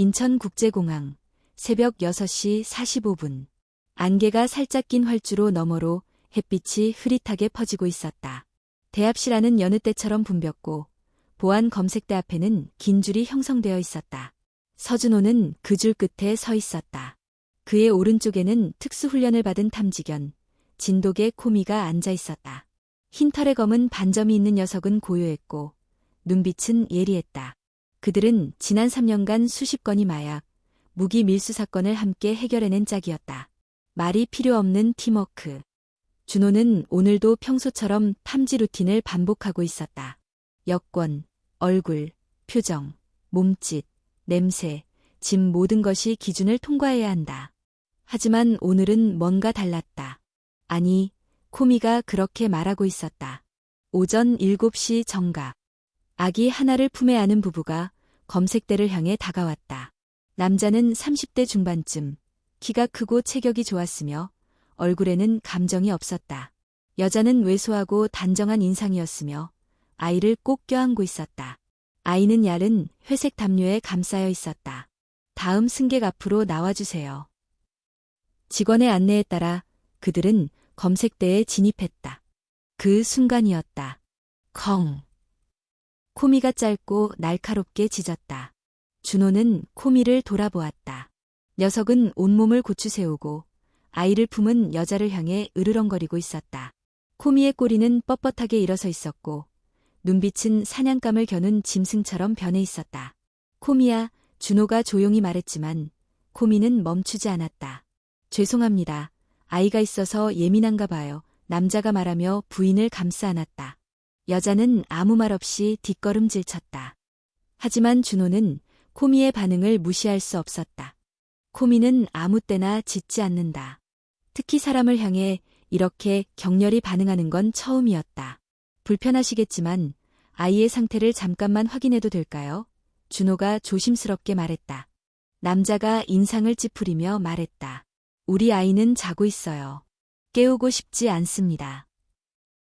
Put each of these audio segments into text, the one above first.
인천국제공항, 새벽 6시 45분. 안개가 살짝 낀 활주로 너머로 햇빛이 흐릿하게 퍼지고 있었다. 대합실 안은 여느 때처럼 붐볐고 보안 검색대 앞에는 긴 줄이 형성되어 있었다. 서준호는 그 줄 끝에 서 있었다. 그의 오른쪽에는 특수훈련을 받은 탐지견, 진돗개 코미가 앉아 있었다. 흰 털에 검은 반점이 있는 녀석은 고요했고 눈빛은 예리했다. 그들은 지난 3년간 수십 건의 마약, 무기 밀수 사건을 함께 해결해낸 짝이었다. 말이 필요 없는 팀워크. 준호는 오늘도 평소처럼 탐지 루틴을 반복하고 있었다. 여권, 얼굴, 표정, 몸짓, 냄새, 집 모든 것이 기준을 통과해야 한다. 하지만 오늘은 뭔가 달랐다. 아니, 코미가 그렇게 말하고 있었다. 오전 7시 정각. 아기 하나를 품에 안은 부부가 검색대를 향해 다가왔다. 남자는 30대 중반쯤, 키가 크고 체격이 좋았으며 얼굴에는 감정이 없었다. 여자는 왜소하고 단정한 인상이었으며 아이를 꼭 껴안고 있었다. 아이는 얇은 회색 담요에 감싸여 있었다. 다음 승객 앞으로 나와주세요. 직원의 안내에 따라 그들은 검색대에 진입했다. 그 순간이었다. 컹. 코미가 짧고 날카롭게 짖었다. 준호는 코미를 돌아보았다. 녀석은 온몸을 고추세우고 아이를 품은 여자를 향해 으르렁거리고 있었다. 코미의 꼬리는 뻣뻣하게 일어서 있었고 눈빛은 사냥감을 겨눈 짐승처럼 변해 있었다. 코미야, 준호가 조용히 말했지만 코미는 멈추지 않았다. 죄송합니다. 아이가 있어서 예민한가 봐요. 남자가 말하며 부인을 감싸 안았다. 여자는 아무 말 없이 뒷걸음질 쳤다. 하지만 준호는 코미의 반응을 무시할 수 없었다. 코미는 아무 때나 짖지 않는다. 특히 사람을 향해 이렇게 격렬히 반응하는 건 처음이었다. 불편하시겠지만 아이의 상태를 잠깐만 확인해도 될까요? 준호가 조심스럽게 말했다. 남자가 인상을 찌푸리며 말했다. 우리 아이는 자고 있어요. 깨우고 싶지 않습니다.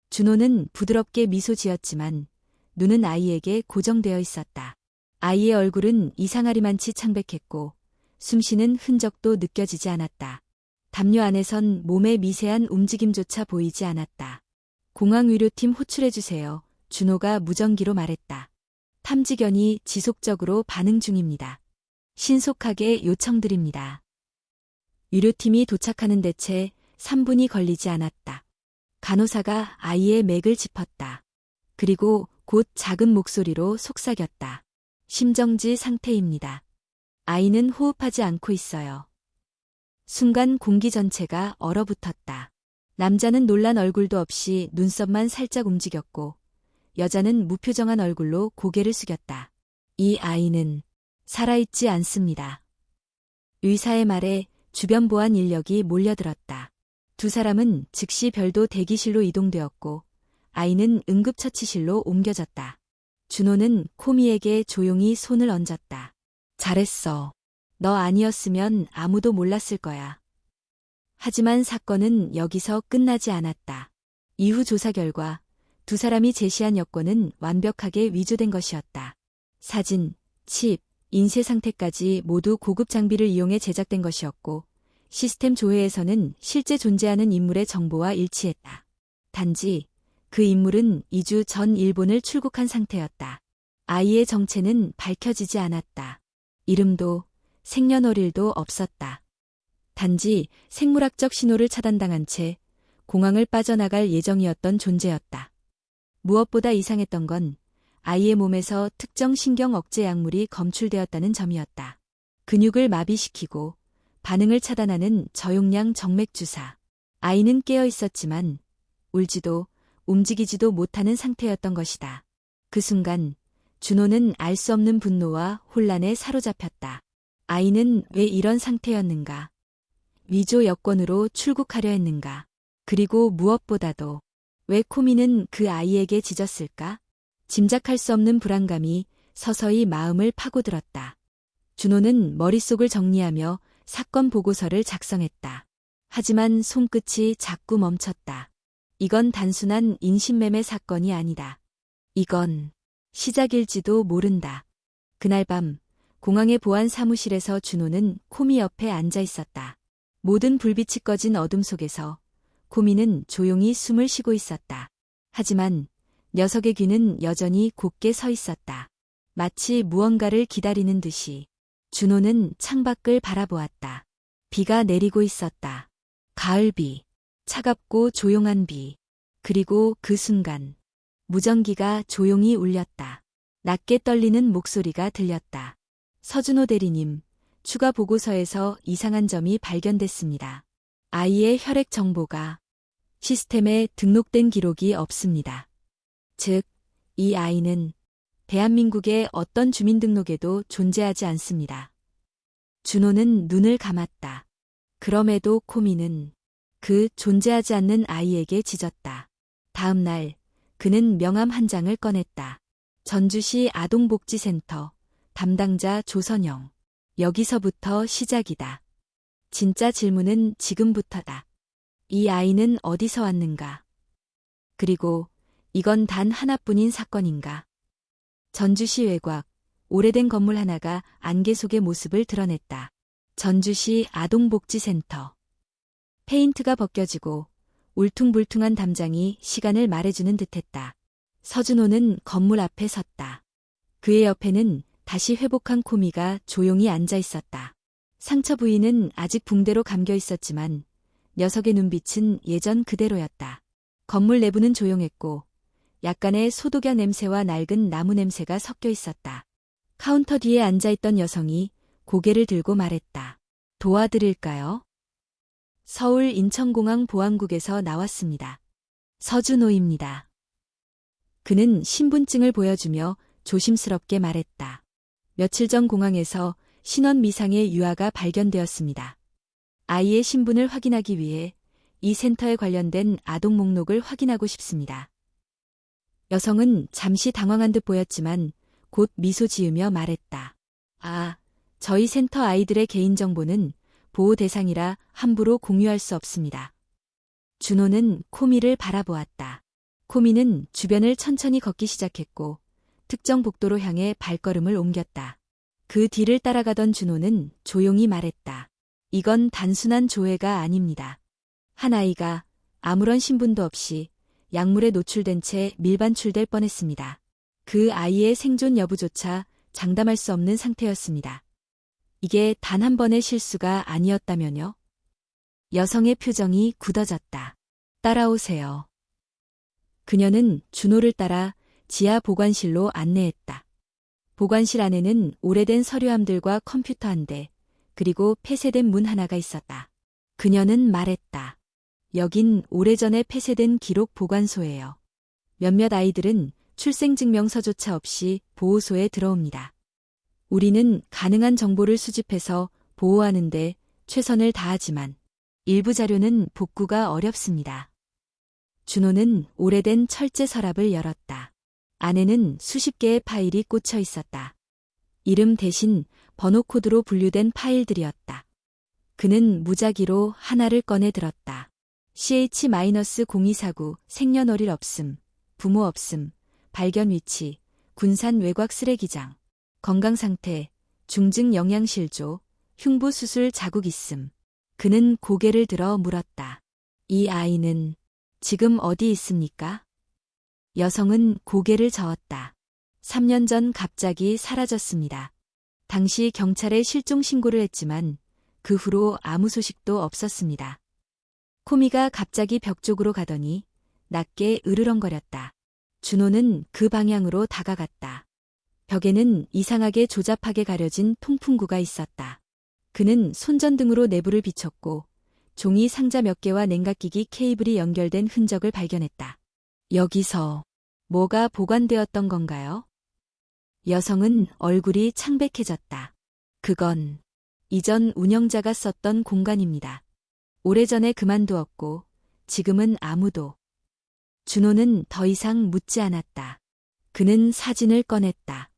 준호는 부드럽게 미소 지었지만 눈은 아이에게 고정되어 있었다. 아이의 얼굴은 이상하리만치 창백했고 숨쉬는 흔적도 느껴지지 않았다. 담요 안에선 몸의 미세한 움직임조차 보이지 않았다. 공항 의료팀 호출해주세요. 준호가 무전기로 말했다. 탐지견이 지속적으로 반응 중입니다. 신속하게 요청드립니다. 의료팀이 도착하는 데 채 3분이 걸리지 않았다. 간호사가 아이의 맥을 짚었다. 그리고 곧 작은 목소리로 속삭였다. 심정지 상태입니다. 아이는 호흡하지 않고 있어요. 순간 공기 전체가 얼어붙었다. 남자는 놀란 얼굴도 없이 눈썹만 살짝 움직였고 여자는 무표정한 얼굴로 고개를 숙였다. 이 아이는 살아있지 않습니다. 의사의 말에 주변 보안 인력이 몰려들었다. 두 사람은 즉시 별도 대기실로 이동되었고 아이는 응급처치실로 옮겨졌다. 준호는 코미에게 조용히 손을 얹었다. 잘했어. 너 아니었으면 아무도 몰랐을 거야. 하지만 사건은 여기서 끝나지 않았다. 이후 조사 결과 두 사람이 제시한 여권은 완벽하게 위조된 것이었다. 사진, 칩, 인쇄 상태까지 모두 고급 장비를 이용해 제작된 것이었고 시스템 조회에서는 실제 존재하는 인물의 정보와 일치했다. 단지 그 인물은 2주 전 일본을 출국한 상태였다. 아이의 정체는 밝혀지지 않았다. 이름도 생년월일도 없었다. 단지 생물학적 신호를 차단당한 채 공항을 빠져나갈 예정이었던 존재였다. 무엇보다 이상했던 건 아이의 몸에서 특정 신경 억제 약물이 검출되었다는 점이었다. 근육을 마비시키고 반응을 차단하는 저용량 정맥 주사. 아이는 깨어 있었지만 울지도 움직이지도 못하는 상태였던 것이다. 그 순간 준호는 알 수 없는 분노와 혼란에 사로잡혔다. 아이는 왜 이런 상태였는가? 위조 여권으로 출국하려 했는가? 그리고 무엇보다도 왜 코미는 그 아이에게 짖었을까? 짐작할 수 없는 불안감이 서서히 마음을 파고들었다. 준호는 머릿속을 정리하며 사건 보고서를 작성했다. 하지만 손끝이 자꾸 멈췄다. 이건 단순한 인신매매 사건이 아니다. 이건 시작일지도 모른다. 그날 밤 공항의 보안 사무실에서 준호는 코미 옆에 앉아 있었다. 모든 불빛이 꺼진 어둠 속에서 코미는 조용히 숨을 쉬고 있었다. 하지만 녀석의 귀는 여전히 곧게 서 있었다. 마치 무언가를 기다리는 듯이. 준호는 창밖을 바라보았다. 비가 내리고 있었다. 가을비. 차갑고 조용한 비. 그리고 그 순간 무전기가 조용히 울렸다. 낮게 떨리는 목소리가 들렸다. 서준호 대리님, 추가 보고서에서 이상한 점이 발견됐습니다. 아이의 혈액 정보가 시스템에 등록된 기록이 없습니다. 즉, 이 아이는 대한민국의 어떤 주민등록에도 존재하지 않습니다. 준호는 눈을 감았다. 그럼에도 코미는 그 존재하지 않는 아이에게 짖었다. 다음 날 그는 명함 한 장을 꺼냈다. 전주시 아동복지센터 담당자 조선영. 여기서부터 시작이다. 진짜 질문은 지금부터다. 이 아이는 어디서 왔는가? 그리고 이건 단 하나뿐인 사건인가? 전주시 외곽, 오래된 건물 하나가 안개 속의 모습을 드러냈다. 전주시 아동복지센터. 페인트가 벗겨지고 울퉁불퉁한 담장이 시간을 말해주는 듯했다. 서준호는 건물 앞에 섰다. 그의 옆에는 다시 회복한 코미가 조용히 앉아 있었다. 상처 부위는 아직 붕대로 감겨 있었지만 녀석의 눈빛은 예전 그대로였다. 건물 내부는 조용했고 약간의 소독약 냄새와 낡은 나무 냄새가 섞여 있었다. 카운터 뒤에 앉아있던 여성이 고개를 들고 말했다. 도와드릴까요? 서울 인천공항 보안국에서 나왔습니다. 서준호입니다. 그는 신분증을 보여주며 조심스럽게 말했다. 며칠 전 공항에서 신원 미상의 유아가 발견되었습니다. 아이의 신분을 확인하기 위해 이 센터에 관련된 아동 목록을 확인하고 싶습니다. 여성은 잠시 당황한 듯 보였지만 곧 미소 지으며 말했다. 아, 저희 센터 아이들의 개인정보는 보호 대상이라 함부로 공유할 수 없습니다. 준호는 코미를 바라보았다. 코미는 주변을 천천히 걷기 시작했고 특정 복도로 향해 발걸음을 옮겼다. 그 뒤를 따라가던 준호는 조용히 말했다. 이건 단순한 조회가 아닙니다. 한 아이가 아무런 신분도 없이 약물에 노출된 채 밀반출될 뻔했습니다. 그 아이의 생존 여부조차 장담할 수 없는 상태였습니다. 이게 단 한 번의 실수가 아니었다면요? 여성의 표정이 굳어졌다. 따라오세요. 그녀는 준호를 따라 지하 보관실로 안내했다. 보관실 안에는 오래된 서류함들과 컴퓨터 한 대, 그리고 폐쇄된 문 하나가 있었다. 그녀는 말했다. 여긴 오래전에 폐쇄된 기록 보관소예요. 몇몇 아이들은 출생증명서조차 없이 보호소에 들어옵니다. 우리는 가능한 정보를 수집해서 보호하는데 최선을 다하지만 일부 자료는 복구가 어렵습니다. 준호는 오래된 철제 서랍을 열었다. 안에는 수십 개의 파일이 꽂혀 있었다. 이름 대신 번호 코드로 분류된 파일들이었다. 그는 무작위로 하나를 꺼내 들었다. CH-0249 생년월일 없음, 부모 없음, 발견 위치, 군산 외곽 쓰레기장, 건강상태, 중증 영양실조, 흉부 수술 자국 있음. 그는 고개를 들어 물었다. 이 아이는 지금 어디 있습니까? 여성은 고개를 저었다. 3년 전 갑자기 사라졌습니다. 당시 경찰에 실종 신고를 했지만 그 후로 아무 소식도 없었습니다. 코미가 갑자기 벽 쪽으로 가더니 낮게 으르렁거렸다. 준호는 그 방향으로 다가갔다. 벽에는 이상하게 조잡하게 가려진 통풍구가 있었다. 그는 손전등으로 내부를 비췄고 종이 상자 몇 개와 냉각기기 케이블이 연결된 흔적을 발견했다. 여기서 뭐가 보관되었던 건가요? 여성은 얼굴이 창백해졌다. 그건 이전 운영자가 썼던 공간입니다. 오래전에 그만두었고 지금은 아무도. 준호는 더 이상 묻지 않았다. 그는 사진을 꺼냈다.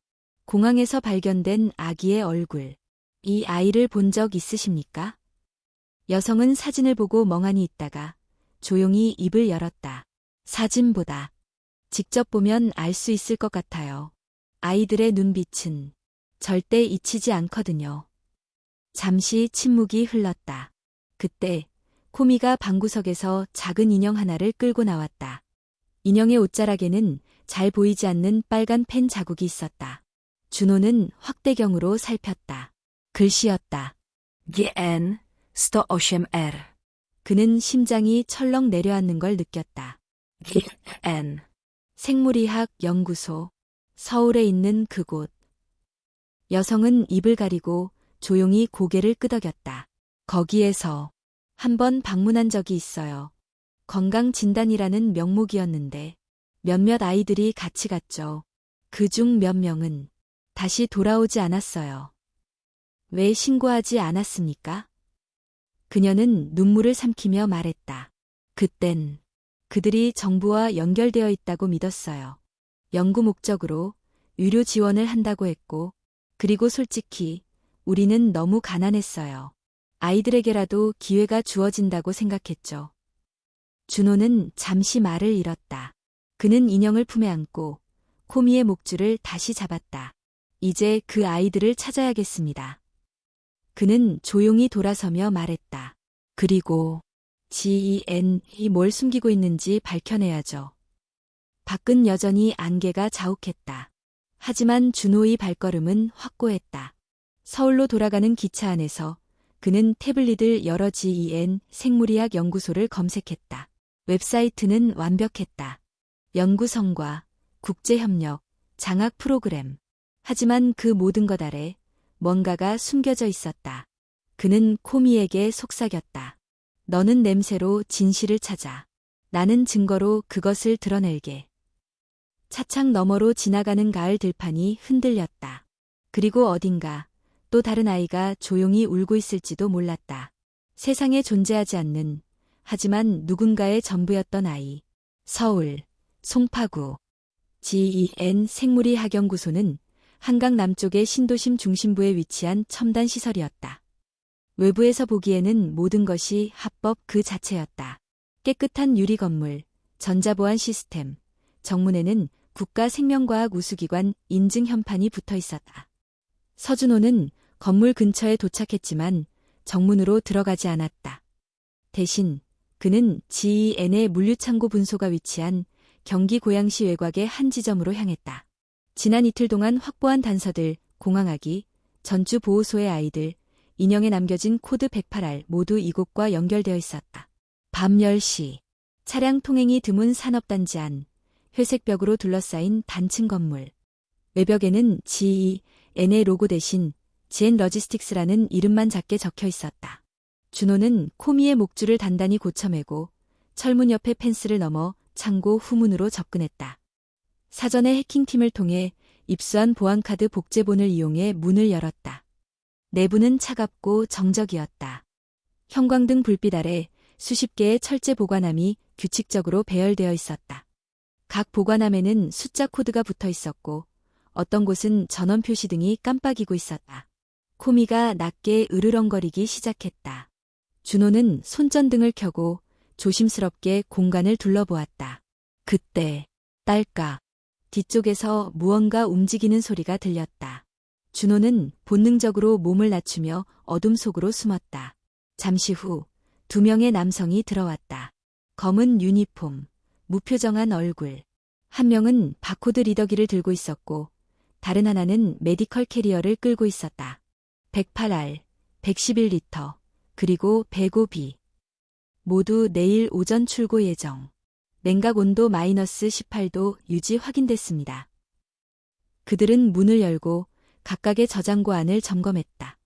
공항에서 발견된 아기의 얼굴. 이 아이를 본 적 있으십니까? 여성은 사진을 보고 멍하니 있다가 조용히 입을 열었다. 사진보다 직접 보면 알 수 있을 것 같아요. 아이들의 눈빛은 절대 잊히지 않거든요. 잠시 침묵이 흘렀다. 그때 코미가 방구석에서 작은 인형 하나를 끌고 나왔다. 인형의 옷자락에는 잘 보이지 않는 빨간 펜 자국이 있었다. 준호는 확대경으로 살폈다. 글씨였다. GN 108R. 그는 심장이 철렁 내려앉는 걸 느꼈다. GN 생물의학 연구소. 서울에 있는 그곳. 여성은 입을 가리고 조용히 고개를 끄덕였다. 거기에서 한번 방문한 적이 있어요. 건강진단이라는 명목이었는데 몇몇 아이들이 같이 갔죠. 그중 몇 명은 다시 돌아오지 않았어요. 왜 신고하지 않았습니까? 그녀는 눈물을 삼키며 말했다. 그땐 그들이 정부와 연결되어 있다고 믿었어요. 연구 목적으로 의료 지원을 한다고 했고, 그리고 솔직히 우리는 너무 가난했어요. 아이들에게라도 기회가 주어진다고 생각했죠. 준호는 잠시 말을 잃었다. 그는 인형을 품에 안고 코미의 목줄을 다시 잡았다. 이제 그 아이들을 찾아야겠습니다. 그는 조용히 돌아서며 말했다. 그리고 GEN이 뭘 숨기고 있는지 밝혀내야죠. 밖은 여전히 안개가 자욱했다. 하지만 준호의 발걸음은 확고했다. 서울로 돌아가는 기차 안에서 그는 태블릿을 열어 GEN 생물의학 연구소를 검색했다. 웹사이트는 완벽했다. 연구성과 국제협력, 장학 프로그램. 하지만 그 모든 것 아래 뭔가가 숨겨져 있었다. 그는 코미에게 속삭였다. 너는 냄새로 진실을 찾아. 나는 증거로 그것을 드러낼게. 차창 너머로 지나가는 가을 들판이 흔들렸다. 그리고 어딘가 또 다른 아이가 조용히 울고 있을지도 몰랐다. 세상에 존재하지 않는, 하지만 누군가의 전부였던 아이. 서울, 송파구. GEN 생물의학연구소는 한강 남쪽의 신도심 중심부에 위치한 첨단 시설이었다. 외부에서 보기에는 모든 것이 합법 그 자체였다. 깨끗한 유리 건물, 전자보안 시스템, 정문에는 국가생명과학 우수기관 인증 현판이 붙어 있었다. 서준호는 건물 근처에 도착했지만 정문으로 들어가지 않았다. 대신 그는 GEN의 물류창고 분소가 위치한 경기 고양시 외곽의 한 지점으로 향했다. 지난 이틀 동안 확보한 단서들, 공항아기, 전주 보호소의 아이들, 인형에 남겨진 코드 108R 모두 이곳과 연결되어 있었다. 밤 10시, 차량 통행이 드문 산업단지 안, 회색 벽으로 둘러싸인 단층 건물. 외벽에는 GEN의 로고 대신 GN 러지스틱스라는 이름만 작게 적혀 있었다. 준호는 코미의 목줄을 단단히 고쳐매고 철문 옆에 펜스를 넘어 창고 후문으로 접근했다. 사전에 해킹팀을 통해 입수한 보안카드 복제본을 이용해 문을 열었다. 내부는 차갑고 정적이었다. 형광등 불빛 아래 수십 개의 철제 보관함이 규칙적으로 배열되어 있었다. 각 보관함에는 숫자 코드가 붙어 있었고 어떤 곳은 전원 표시 등이 깜빡이고 있었다. 코미가 낮게 으르렁거리기 시작했다. 준호는 손전등을 켜고 조심스럽게 공간을 둘러보았다. 그때 딸까 뒤쪽에서 무언가 움직이는 소리가 들렸다. 준호는 본능적으로 몸을 낮추며 어둠 속으로 숨었다. 잠시 후 2명의 남성이 들어왔다. 검은 유니폼, 무표정한 얼굴. 한 명은 바코드 리더기를 들고 있었고 다른 하나는 메디컬 캐리어를 끌고 있었다. 108R, 111리터, 그리고 105B. 모두 내일 오전 출고 예정. 냉각 온도 -18도 유지 확인됐습니다. 그들은 문을 열고 각각의 저장고 안을 점검했다.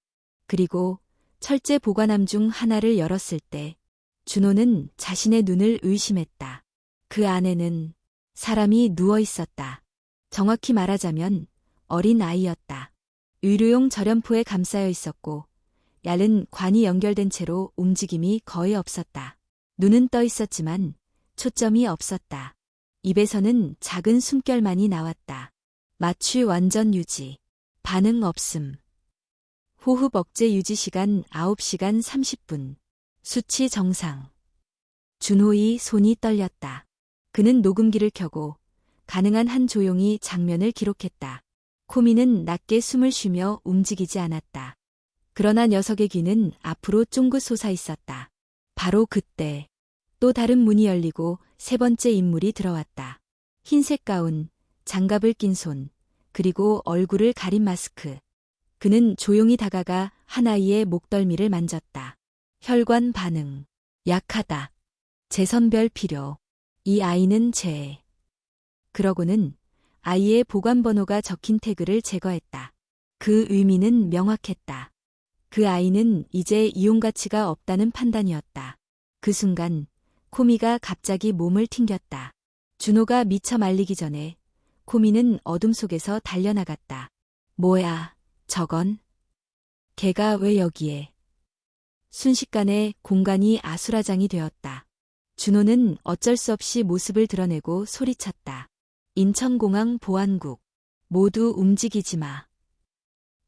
그리고 철제 보관함 중 하나를 열었을 때 준호는 자신의 눈을 의심했다. 그 안에는 사람이 누워 있었다. 정확히 말하자면 어린 아이였다. 의료용 절연포에 감싸여 있었고 얇은 관이 연결된 채로 움직임이 거의 없었다. 눈은 떠 있었지만 초점이 없었다. 입에서는 작은 숨결만이 나왔다. 마취 완전 유지. 반응 없음. 호흡 억제 유지 시간 9시간 30분. 수치 정상. 준호의 손이 떨렸다. 그는 녹음기를 켜고 가능한 한 조용히 장면을 기록했다. 코미는 낮게 숨을 쉬며 움직이지 않았다. 그러나 녀석의 귀는 앞으로 쫑긋 솟아 있었다. 바로 그때 또 다른 문이 열리고 세 번째 인물이 들어왔다. 흰색 가운, 장갑을 낀 손, 그리고 얼굴을 가린 마스크. 그는 조용히 다가가 한 아이의 목덜미를 만졌다. 혈관 반응. 약하다. 재선별 필요. 이 아이는 그러고는 아이의 보관번호가 적힌 태그를 제거했다. 그 의미는 명확했다. 그 아이는 이제 이용 가치가 없다는 판단이었다. 그 순간 코미가 갑자기 몸을 튕겼다. 준호가 미쳐 말리기 전에 코미는 어둠 속에서 달려나갔다. 뭐야, 저건? 걔가 왜 여기에? 순식간에 공간이 아수라장이 되었다. 준호는 어쩔 수 없이 모습을 드러내고 소리쳤다. 인천공항 보안국. 모두 움직이지 마.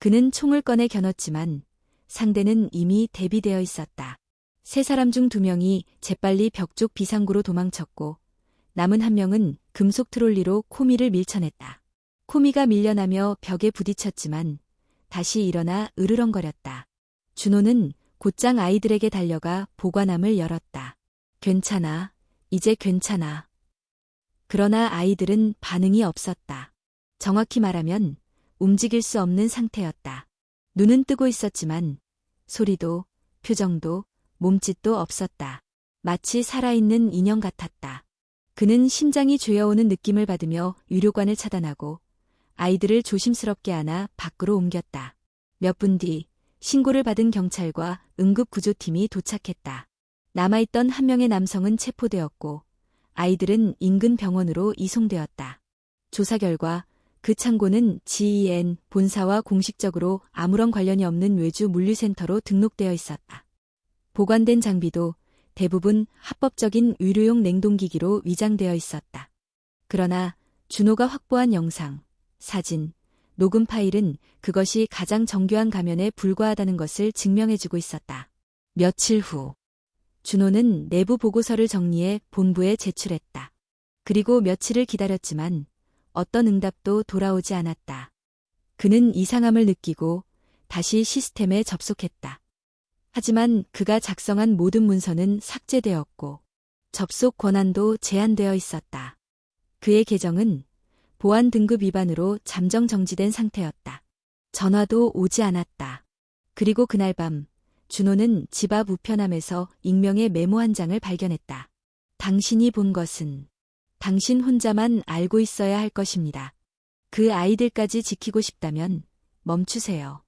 그는 총을 꺼내 겨눴지만 상대는 이미 대비되어 있었다. 세 사람 중 2명이 재빨리 벽 쪽 비상구로 도망쳤고 남은 1명은 금속 트롤리로 코미를 밀쳐냈다. 코미가 밀려나며 벽에 부딪혔지만 다시 일어나 으르렁거렸다. 준호는 곧장 아이들에게 달려가 보관함을 열었다. 괜찮아. 이제 괜찮아. 그러나 아이들은 반응이 없었다. 정확히 말하면 움직일 수 없는 상태였다. 눈은 뜨고 있었지만 소리도, 표정도, 몸짓도 없었다. 마치 살아있는 인형 같았다. 그는 심장이 죄어오는 느낌을 받으며 유료관을 차단하고 아이들을 조심스럽게 안아 밖으로 옮겼다. 몇 분 뒤 신고를 받은 경찰과 응급구조팀이 도착했다. 남아있던 1명의 남성은 체포되었고 아이들은 인근 병원으로 이송되었다. 조사 결과 그 창고는 GEN 본사와 공식적으로 아무런 관련이 없는 외주 물류센터로 등록되어 있었다. 보관된 장비도 대부분 합법적인 의료용 냉동기기로 위장되어 있었다. 그러나 준호가 확보한 영상, 사진, 녹음 파일은 그것이 가장 정교한 가면에 불과하다는 것을 증명해주고 있었다. 며칠 후 준호는 내부 보고서를 정리해 본부에 제출했다. 그리고 며칠을 기다렸지만 어떤 응답도 돌아오지 않았다. 그는 이상함을 느끼고 다시 시스템에 접속했다. 하지만 그가 작성한 모든 문서는 삭제되었고 접속 권한도 제한되어 있었다. 그의 계정은 보안 등급 위반으로 잠정 정지된 상태였다. 전화도 오지 않았다. 그리고 그날 밤 준호는 집 앞 우편함에서 익명의 메모 한 장을 발견했다. 당신이 본 것은 당신 혼자만 알고 있어야 할 것입니다. 그 아이들까지 지키고 싶다면 멈추세요.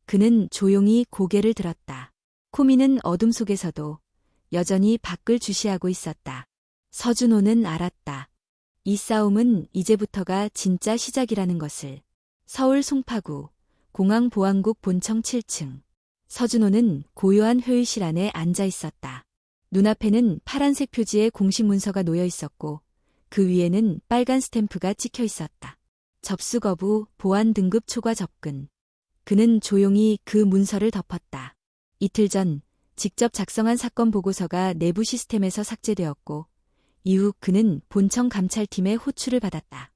그는 조용히 고개를 들었다. 코미는 어둠 속에서도 여전히 밖을 주시하고 있었다. 서준호는 알았다. 이 싸움은 이제부터가 진짜 시작이라는 것을. 서울 송파구 공항보안국 본청 7층. 서준호는 고요한 회의실 안에 앉아 있었다. 눈앞에는 파란색 표지의 공식 문서가 놓여 있었고 그 위에는 빨간 스탬프가 찍혀 있었다. 접수 거부, 보안 등급 초과 접근. 그는 조용히 그 문서를 덮었다. 이틀 전 직접 작성한 사건 보고서가 내부 시스템에서 삭제되었고 이후 그는 본청 감찰팀의 호출을 받았다.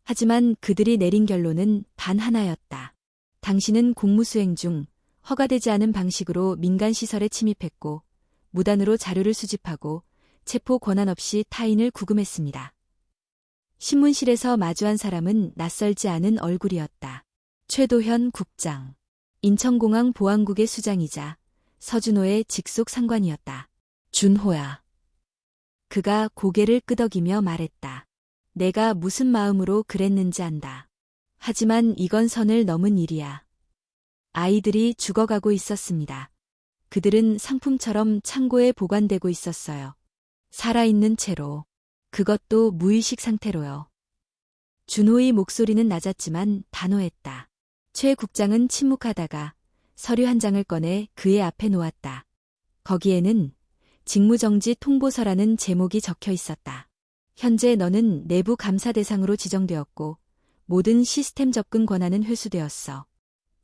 하지만 그들이 내린 결론은 단 하나였다. 당신은 공무수행 중 허가되지 않은 방식으로 민간시설에 침입했고 무단으로 자료를 수집하고 체포 권한 없이 타인을 구금했습니다. 신문실에서 마주한 사람은 낯설지 않은 얼굴이었다. 최도현 국장. 인천공항 보안국의 수장이자 서준호의 직속 상관이었다. 준호야. 그가 고개를 끄덕이며 말했다. 내가 무슨 마음으로 그랬는지 안다. 하지만 이건 선을 넘은 일이야. 아이들이 죽어가고 있었습니다. 그들은 상품처럼 창고에 보관되고 있었어요. 살아있는 채로. 그것도 무의식 상태로요. 준호의 목소리는 낮았지만 단호했다. 최 국장은 침묵하다가 서류 한 장을 꺼내 그의 앞에 놓았다. 거기에는 직무정지 통보서라는 제목이 적혀 있었다. 현재 너는 내부 감사 대상으로 지정되었고 모든 시스템 접근 권한은 회수되었어.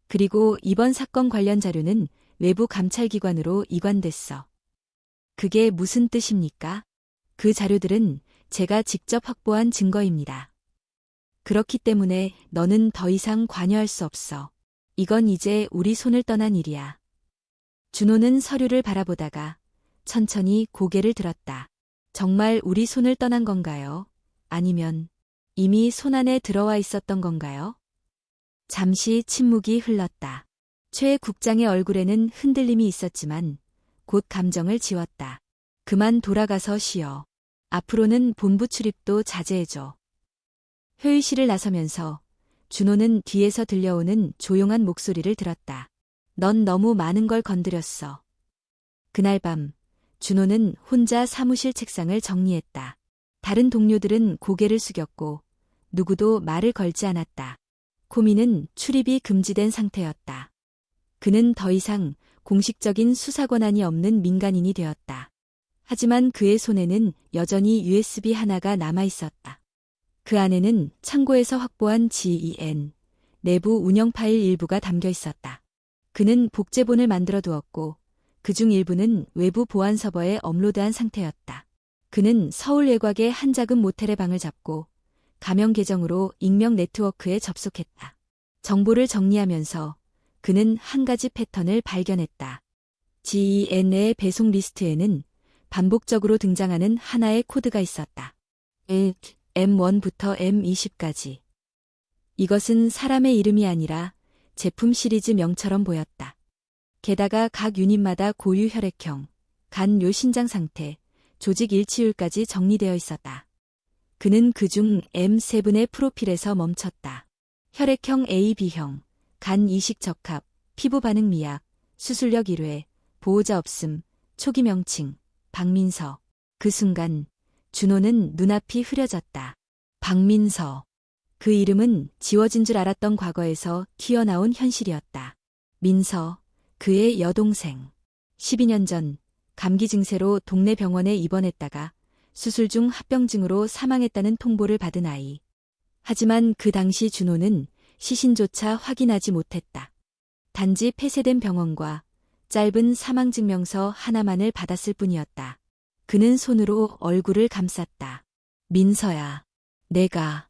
그리고 이번 사건 관련 자료는 외부 감찰기관으로 이관됐어. 그게 무슨 뜻입니까? 그 자료들은 제가 직접 확보한 증거입니다. 그렇기 때문에 너는 더 이상 관여할 수 없어. 이건 이제 우리 손을 떠난 일이야. 준호는 서류를 바라보다가 천천히 고개를 들었다. 정말 우리 손을 떠난 건가요? 아니면 이미 손 안에 들어와 있었던 건가요? 잠시 침묵이 흘렀다. 최 국장의 얼굴에는 흔들림이 있었지만 곧 감정을 지웠다. 그만 돌아가서 쉬어. 앞으로는 본부 출입도 자제해줘. 회의실을 나서면서 준호는 뒤에서 들려오는 조용한 목소리를 들었다. 넌 너무 많은 걸 건드렸어. 그날 밤 준호는 혼자 사무실 책상을 정리했다. 다른 동료들은 고개를 숙였고 누구도 말을 걸지 않았다. 코미는 출입이 금지된 상태였다. 그는 더 이상 공식적인 수사 권한이 없는 민간인이 되었다. 하지만 그의 손에는 여전히 USB 하나가 남아 있었다. 그 안에는 창고에서 확보한 GEN, 내부 운영 파일 일부가 담겨 있었다. 그는 복제본을 만들어 두었고 그중 일부는 외부 보안 서버에 업로드한 상태였다. 그는 서울 외곽의 한 작은 모텔의 방을 잡고 가명 계정으로 익명 네트워크에 접속했다. 정보를 정리하면서 그는 한 가지 패턴을 발견했다. GEN의 배송 리스트에는 반복적으로 등장하는 하나의 코드가 있었다. M1부터 M20까지. 이것은 사람의 이름이 아니라 제품 시리즈 명처럼 보였다. 게다가 각 유닛마다 고유 혈액형, 간요 신장 상태, 조직 일치율까지 정리되어 있었다. 그는 그중 M7의 프로필에서 멈췄다. 혈액형 AB형, 간 이식 적합, 피부 반응 미약, 수술력 1회, 보호자 없음, 초기 명칭, 박민서. 그 순간 준호는 눈앞이 흐려졌다. 박민서. 그 이름은 지워진 줄 알았던 과거에서 튀어나온 현실이었다. 민서, 그의 여동생. 12년 전 감기 증세로 동네 병원에 입원했다가 수술 중 합병증으로 사망했다는 통보를 받은 아이. 하지만 그 당시 준호는 시신조차 확인하지 못했다. 단지 폐쇄된 병원과 짧은 사망증명서 하나만을 받았을 뿐이었다. 그는 손으로 얼굴을 감쌌다. 민서야, 내가.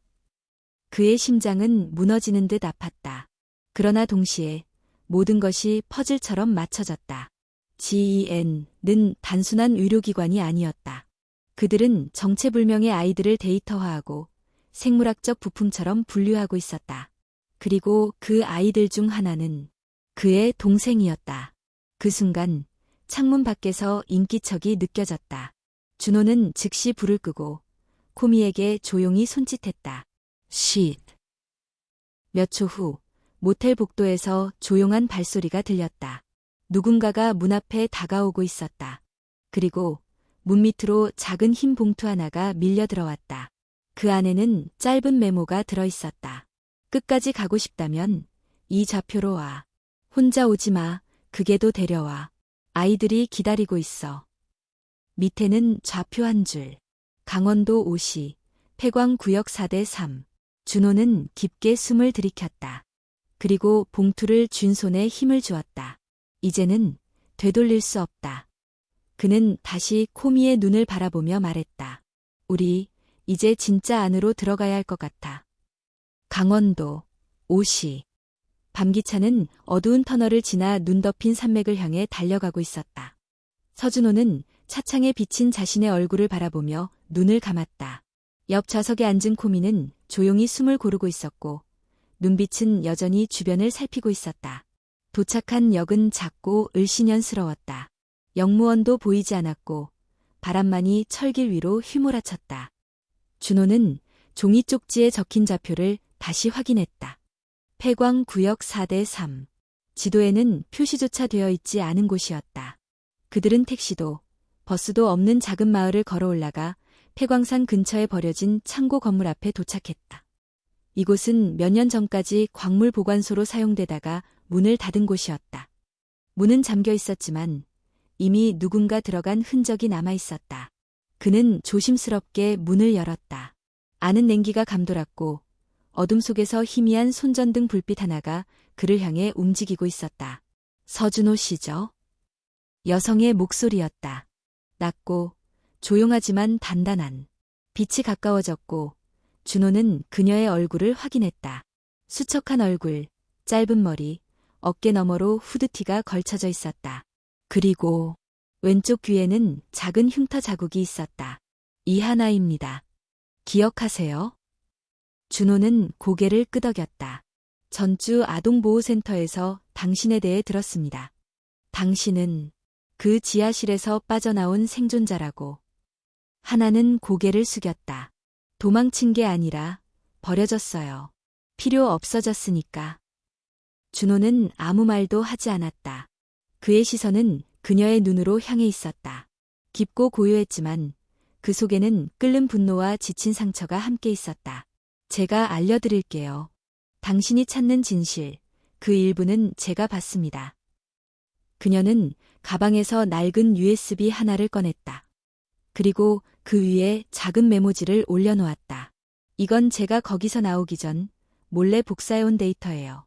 그의 심장은 무너지는 듯 아팠다. 그러나 동시에 모든 것이 퍼즐처럼 맞춰졌다. GEN은 단순한 의료기관이 아니었다. 그들은 정체불명의 아이들을 데이터화하고 생물학적 부품처럼 분류하고 있었다. 그리고 그 아이들 중 하나는 그의 동생이었다. 그 순간 창문 밖에서 인기척이 느껴졌다. 준호는 즉시 불을 끄고 코미에게 조용히 손짓했다. 쉿. 몇 초 후 모텔 복도에서 조용한 발소리가 들렸다. 누군가가 문 앞에 다가오고 있었다. 그리고 문 밑으로 작은 흰 봉투 하나가 밀려 들어왔다. 그 안에는 짧은 메모가 들어있었다. 끝까지 가고 싶다면 이 좌표로 와. 혼자 오지 마. 그게도 데려와. 아이들이 기다리고 있어. 밑에는 좌표 한 줄. 강원도 5시, 폐광구역 4-3. 준호는 깊게 숨을 들이켰다. 그리고 봉투를 쥔 손에 힘을 주었다. 이제는 되돌릴 수 없다. 그는 다시 코미의 눈을 바라보며 말했다. 우리 이제 진짜 안으로 들어가야 할 것 같아. 강원도 5시. 밤기차는 어두운 터널을 지나 눈 덮인 산맥을 향해 달려가고 있었다. 서준호는 차창에 비친 자신의 얼굴을 바라보며 눈을 감았다. 옆 좌석에 앉은 코미는 조용히 숨을 고르고 있었고 눈빛은 여전히 주변을 살피고 있었다. 도착한 역은 작고 을씨년스러웠다. 역무원도 보이지 않았고 바람만이 철길 위로 휘몰아쳤다. 준호는 종이 쪽지에 적힌 좌표를 다시 확인했다. 폐광구역 4-3. 지도에는 표시조차 되어 있지 않은 곳이었다. 그들은 택시도 버스도 없는 작은 마을을 걸어 올라가 폐광산 근처에 버려진 창고 건물 앞에 도착했다. 이곳은 몇 년 전까지 광물 보관소로 사용되다가 문을 닫은 곳이었다. 문은 잠겨 있었지만 이미 누군가 들어간 흔적이 남아 있었다. 그는 조심스럽게 문을 열었다. 안은 냉기가 감돌았고 어둠 속에서 희미한 손전등 불빛 하나가 그를 향해 움직이고 있었다. 서준호 씨죠? 여성의 목소리였다. 낮고 조용하지만 단단한. 빛이 가까워졌고 준호는 그녀의 얼굴을 확인했다. 수척한 얼굴, 짧은 머리, 어깨 너머로 후드티가 걸쳐져 있었다. 그리고 왼쪽 귀에는 작은 흉터 자국이 있었다. 이하나입니다. 기억하세요? 준호는 고개를 끄덕였다. 전주 아동보호센터에서 당신에 대해 들었습니다. 당신은 그 지하실에서 빠져나온 생존자라고. 하나는 고개를 숙였다. 도망친 게 아니라 버려졌어요. 필요 없어졌으니까. 준호는 아무 말도 하지 않았다. 그의 시선은 그녀의 눈으로 향해 있었다. 깊고 고요했지만 그 속에는 끓는 분노와 지친 상처가 함께 있었다. 제가 알려드릴게요. 당신이 찾는 진실, 그 일부는 제가 봤습니다. 그녀는 가방에서 낡은 USB 하나를 꺼냈다. 그리고 그 위에 작은 메모지를 올려놓았다. 이건 제가 거기서 나오기 전 몰래 복사해온 데이터예요.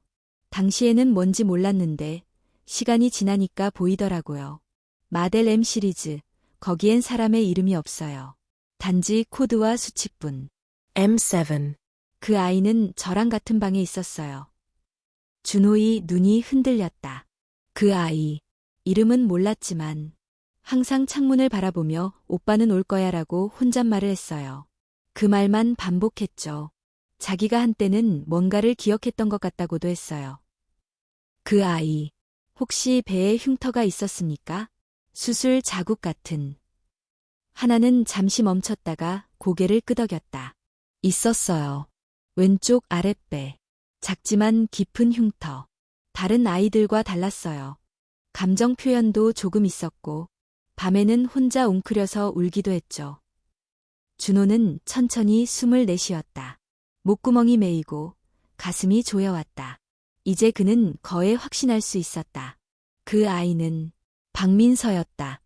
당시에는 뭔지 몰랐는데 시간이 지나니까 보이더라고요. 마델 M 시리즈, 거기엔 사람의 이름이 없어요. 단지 코드와 수칙뿐. M7. 그 아이는 저랑 같은 방에 있었어요. 준호의 눈이 흔들렸다. 그 아이, 이름은 몰랐지만 항상 창문을 바라보며 오빠는 올 거야라고 혼잣말을 했어요. 그 말만 반복했죠. 자기가 한때는 뭔가를 기억했던 것 같다고도 했어요. 그 아이, 혹시 배에 흉터가 있었습니까? 수술 자국 같은. 하나는 잠시 멈췄다가 고개를 끄덕였다. 있었어요. 왼쪽 아랫배. 작지만 깊은 흉터. 다른 아이들과 달랐어요. 감정 표현도 조금 있었고, 밤에는 혼자 웅크려서 울기도 했죠. 준호는 천천히 숨을 내쉬었다. 목구멍이 메이고 가슴이 조여왔다. 이제 그는 거에 확신할 수 있었다. 그 아이는 박민서였다.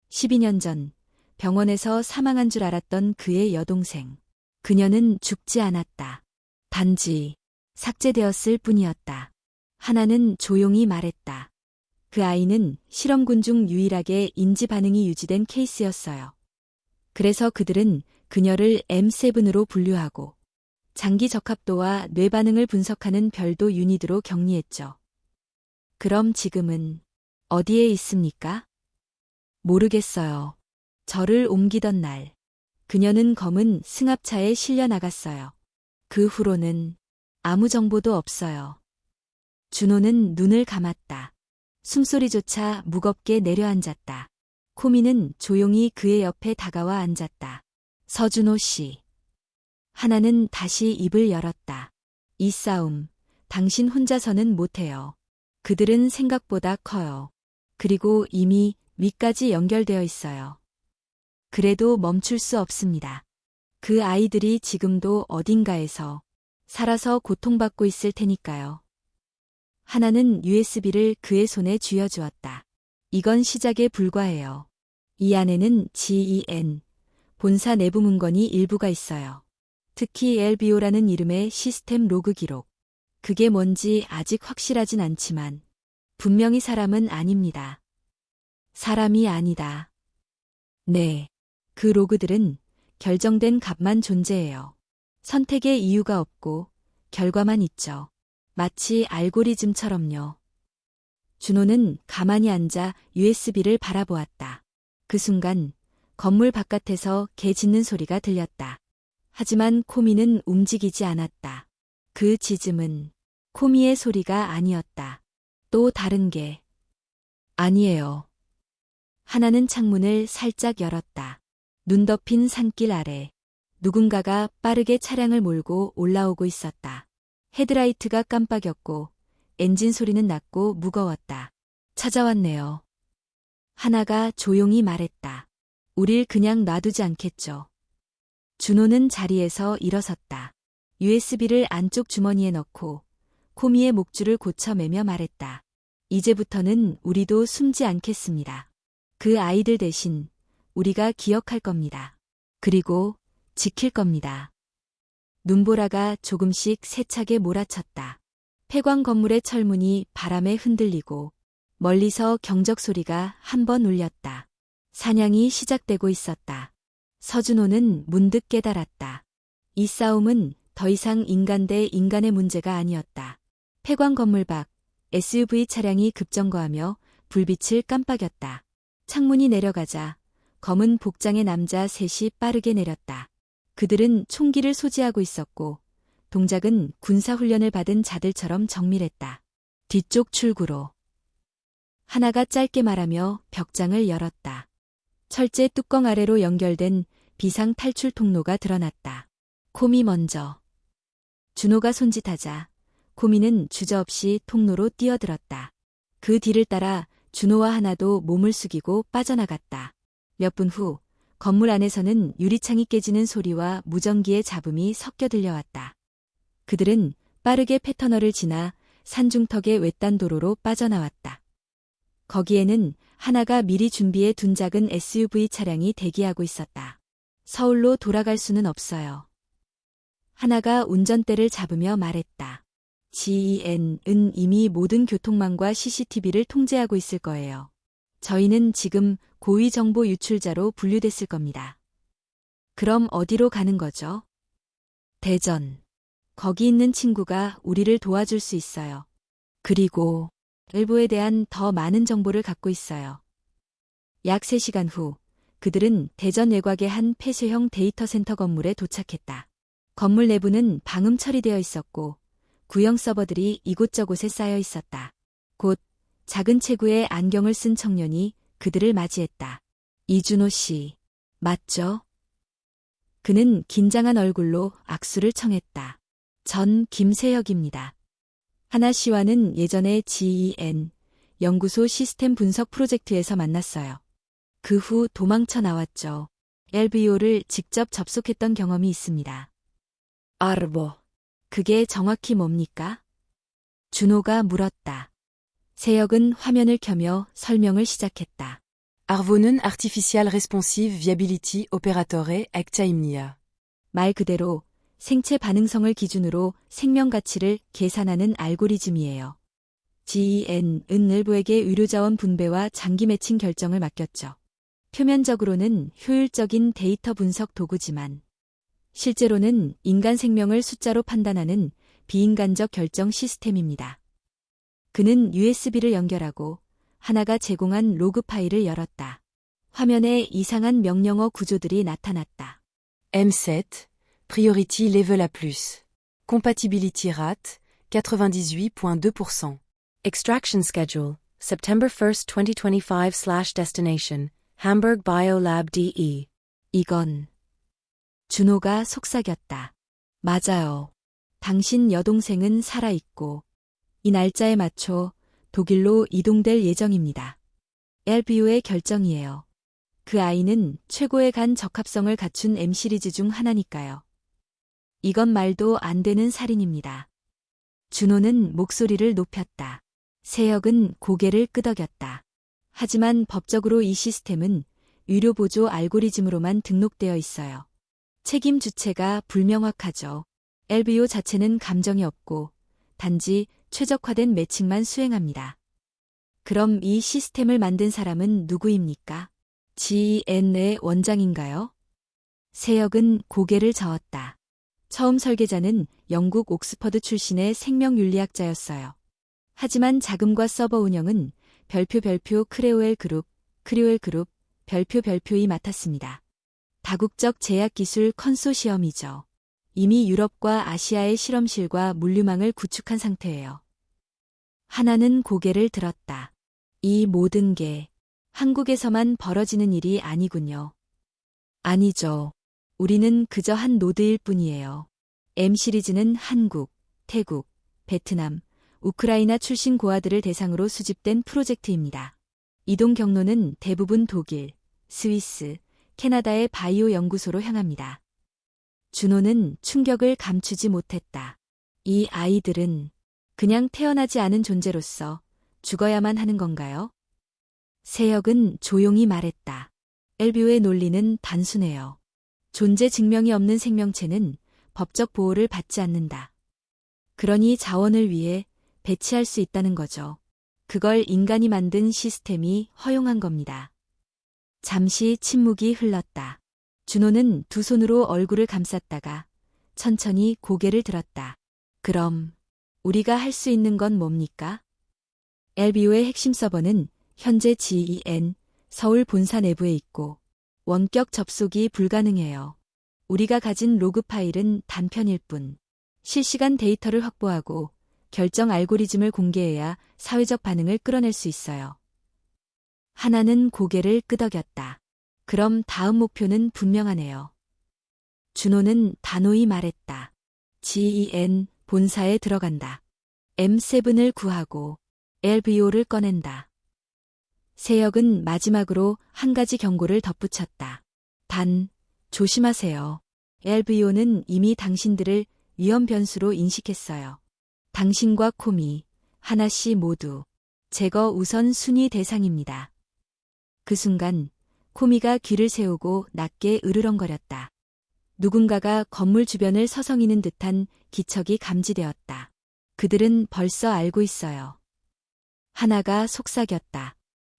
12년 전 병원에서 사망한 줄 알았던 그의 여동생. 그녀는 죽지 않았다. 단지 삭제되었을 뿐이었다. 하나는 조용히 말했다. 그 아이는 실험군 중 유일하게 인지 반응이 유지된 케이스였어요. 그래서 그들은 그녀를 M7으로 분류하고 장기 적합도와 뇌 반응을 분석하는 별도 유닛으로 격리했죠. 그럼 지금은 어디에 있습니까? 모르겠어요. 저를 옮기던 날, 그녀는 검은 승합차에 실려 나갔어요. 그 후로는 아무 정보도 없어요. 준호는 눈을 감았다. 숨소리조차 무겁게 내려앉았다. 코미는 조용히 그의 옆에 다가와 앉았다. 서준호 씨. 하나는 다시 입을 열었다. 이 싸움, 당신 혼자서는 못해요. 그들은 생각보다 커요. 그리고 이미 위까지 연결되어 있어요. 그래도 멈출 수 없습니다. 그 아이들이 지금도 어딘가에서 살아서 고통받고 있을 테니까요. 하나는 USB를 그의 손에 쥐어주었다. 이건 시작에 불과해요. 이 안에는 GEN, 본사 내부 문건이 일부가 있어요. 특히 LBO라는 이름의 시스템 로그 기록. 그게 뭔지 아직 확실하진 않지만 분명히 사람은 아닙니다. 사람이 아니다. 네. 그 로그들은 결정된 값만 존재해요. 선택의 이유가 없고 결과만 있죠. 마치 알고리즘처럼요. 준호는 가만히 앉아 USB를 바라보았다. 그 순간 건물 바깥에서 개 짖는 소리가 들렸다. 하지만 코미는 움직이지 않았다. 그 짖음은 코미의 소리가 아니었다. 또 다른 게. 아니에요. 하나는 창문을 살짝 열었다. 눈 덮인 산길 아래 누군가가 빠르게 차량을 몰고 올라오고 있었다. 헤드라이트가 깜빡였고 엔진 소리는 낮고 무거웠다. 찾아왔네요. 하나가 조용히 말했다. 우릴 그냥 놔두지 않겠죠. 준호는 자리에서 일어섰다. USB를 안쪽 주머니에 넣고 코미의 목줄을 고쳐매며 말했다. 이제부터는 우리도 숨지 않겠습니다. 그 아이들 대신 우리가 기억할 겁니다. 그리고 지킬 겁니다. 눈보라가 조금씩 세차게 몰아쳤다. 폐광 건물의 철문이 바람에 흔들리고 멀리서 경적 소리가 한 번 울렸다. 사냥이 시작되고 있었다. 서준호는 문득 깨달았다. 이 싸움은 더 이상 인간 대 인간의 문제가 아니었다. 폐광 건물 밖 SUV 차량이 급정거하며 불빛을 깜빡였다. 창문이 내려가자 검은 복장의 남자 셋이 빠르게 내렸다. 그들은 총기를 소지하고 있었고 동작은 군사훈련을 받은 자들처럼 정밀했다. 뒤쪽 출구로 하나가 짧게 말하며 벽장을 열었다. 철제 뚜껑 아래로 연결된 비상 탈출 통로가 드러났다. 코미 먼저. 준호가 손짓하자 코미는 주저없이 통로로 뛰어들었다. 그 뒤를 따라 준호와 하나도 몸을 숙이고 빠져나갔다. 몇 분 후 건물 안에서는 유리창이 깨지는 소리와 무전기의 잡음이 섞여 들려왔다. 그들은 빠르게 패터널을 지나 산중턱의 외딴 도로로 빠져나왔다. 거기에는 하나가 미리 준비해 둔 작은 SUV 차량이 대기하고 있었다. 서울로 돌아갈 수는 없어요. 하나가 운전대를 잡으며 말했다. GEN은 이미 모든 교통망과 CCTV를 통제하고 있을 거예요. 저희는 지금 고위 정보 유출자로 분류됐을 겁니다. 그럼 어디로 가는 거죠? 대전. 거기 있는 친구가 우리를 도와줄 수 있어요. 그리고 일부에 대한 더 많은 정보를 갖고 있어요. 약 3시간 후 그들은 대전 외곽의 한 폐쇄형 데이터 센터 건물에 도착했다. 건물 내부는 방음 처리되어 있었고 구형 서버들이 이곳저곳에 쌓여 있었다. 곧 작은 체구의 안경을 쓴 청년이 그들을 맞이했다. 이준호 씨, 맞죠? 그는 긴장한 얼굴로 악수를 청했다. 전 김세혁입니다. 하나 씨와는 예전에 GEN 연구소 시스템 분석 프로젝트에서 만났어요. 그 후 도망쳐 나왔죠. LBO를 직접 접속했던 경험이 있습니다. 아르보. 그게 정확히 뭡니까? 준호가 물었다. 세혁은 화면을 켜며 설명을 시작했다. Arvo는 Artificial Responsive Viability Operatore 액자입니다. 말 그대로 생체 반응성을 기준으로 생명 가치를 계산하는 알고리즘이에요. GEN은 일부에게 의료자원 분배와 장기 매칭 결정을 맡겼죠. 표면적으로는 효율적인 데이터 분석 도구지만 실제로는 인간 생명을 숫자로 판단하는 비인간적 결정 시스템입니다. 그는 USB를 연결하고 하나가 제공한 로그 파일을 열었다. 화면에 이상한 명령어 구조들이 나타났다. M7, Priority Level A+, Compatibility Rate, 98.2%. Extraction Schedule, September 1st, 2025/Destination, Hamburg Biolab DE. 이건 준호가 속삭였다. 맞아요. 당신 여동생은 살아있고 이 날짜에 맞춰 독일로 이동될 예정입니다. LBO의 결정이에요. 그 아이는 최고의 간 적합성을 갖춘 M 시리즈 중 하나니까요. 이건 말도 안 되는 살인입니다. 준호는 목소리를 높였다. 세혁은 고개를 끄덕였다. 하지만 법적으로 이 시스템은 의료보조 알고리즘으로만 등록되어 있어요. 책임 주체가 불명확하죠. LBO 자체는 감정이 없고 단지 최적화된 매칭만 수행합니다. 그럼 이 시스템을 만든 사람은 누구입니까? GEN의 원장인가요? 세혁은 고개를 저었다. 처음 설계자는 영국 옥스퍼드 출신의 생명윤리학자였어요. 하지만 자금과 서버 운영은 별표 크레오엘 그룹, 별표이 맡았습니다. 다국적 제약기술 컨소시엄이죠. 이미 유럽과 아시아의 실험실과 물류망을 구축한 상태예요. 하나는 고개를 들었다. 이 모든 게 한국에서만 벌어지는 일이 아니군요. 아니죠. 우리는 그저 한 노드일 뿐이에요. M 시리즈는 한국, 태국, 베트남, 우크라이나 출신 고아들을 대상으로 수집된 프로젝트입니다. 이동 경로는 대부분 독일, 스위스, 캐나다의 바이오 연구소로 향합니다. 준호는 충격을 감추지 못했다. 이 아이들은 그냥 태어나지 않은 존재로서 죽어야만 하는 건가요? 세혁은 조용히 말했다. LBO의 논리는 단순해요. 존재 증명이 없는 생명체는 법적 보호를 받지 않는다. 그러니 자원을 위해 배치할 수 있다는 거죠. 그걸 인간이 만든 시스템이 허용한 겁니다. 잠시 침묵이 흘렀다. 준호는 두 손으로 얼굴을 감쌌다가 천천히 고개를 들었다. 그럼 우리가 할 수 있는 건 뭡니까? LBO의 핵심 서버는 현재 GEN 서울 본사 내부에 있고 원격 접속이 불가능해요. 우리가 가진 로그 파일은 단편일 뿐. 실시간 데이터를 확보하고 결정 알고리즘을 공개해야 사회적 반응을 끌어낼 수 있어요. 하나는 고개를 끄덕였다. 그럼 다음 목표는 분명하네요. 준호는 단호히 말했다. GEN 본사에 들어간다. M7을 구하고 LBO를 꺼낸다. 세혁은 마지막으로 한 가지 경고를 덧붙였다. 단, 조심하세요. LBO는 이미 당신들을 위험 변수로 인식했어요. 당신과 코미, 하나 씨 모두 제거 우선 순위 대상입니다. 그 순간 코미가 귀를 세우고 낮게 으르렁거렸다. 누군가가 건물 주변을 서성이는 듯한 기척이 감지되었다. 그들은 벌써 알고 있어요. 하나가 속삭였다.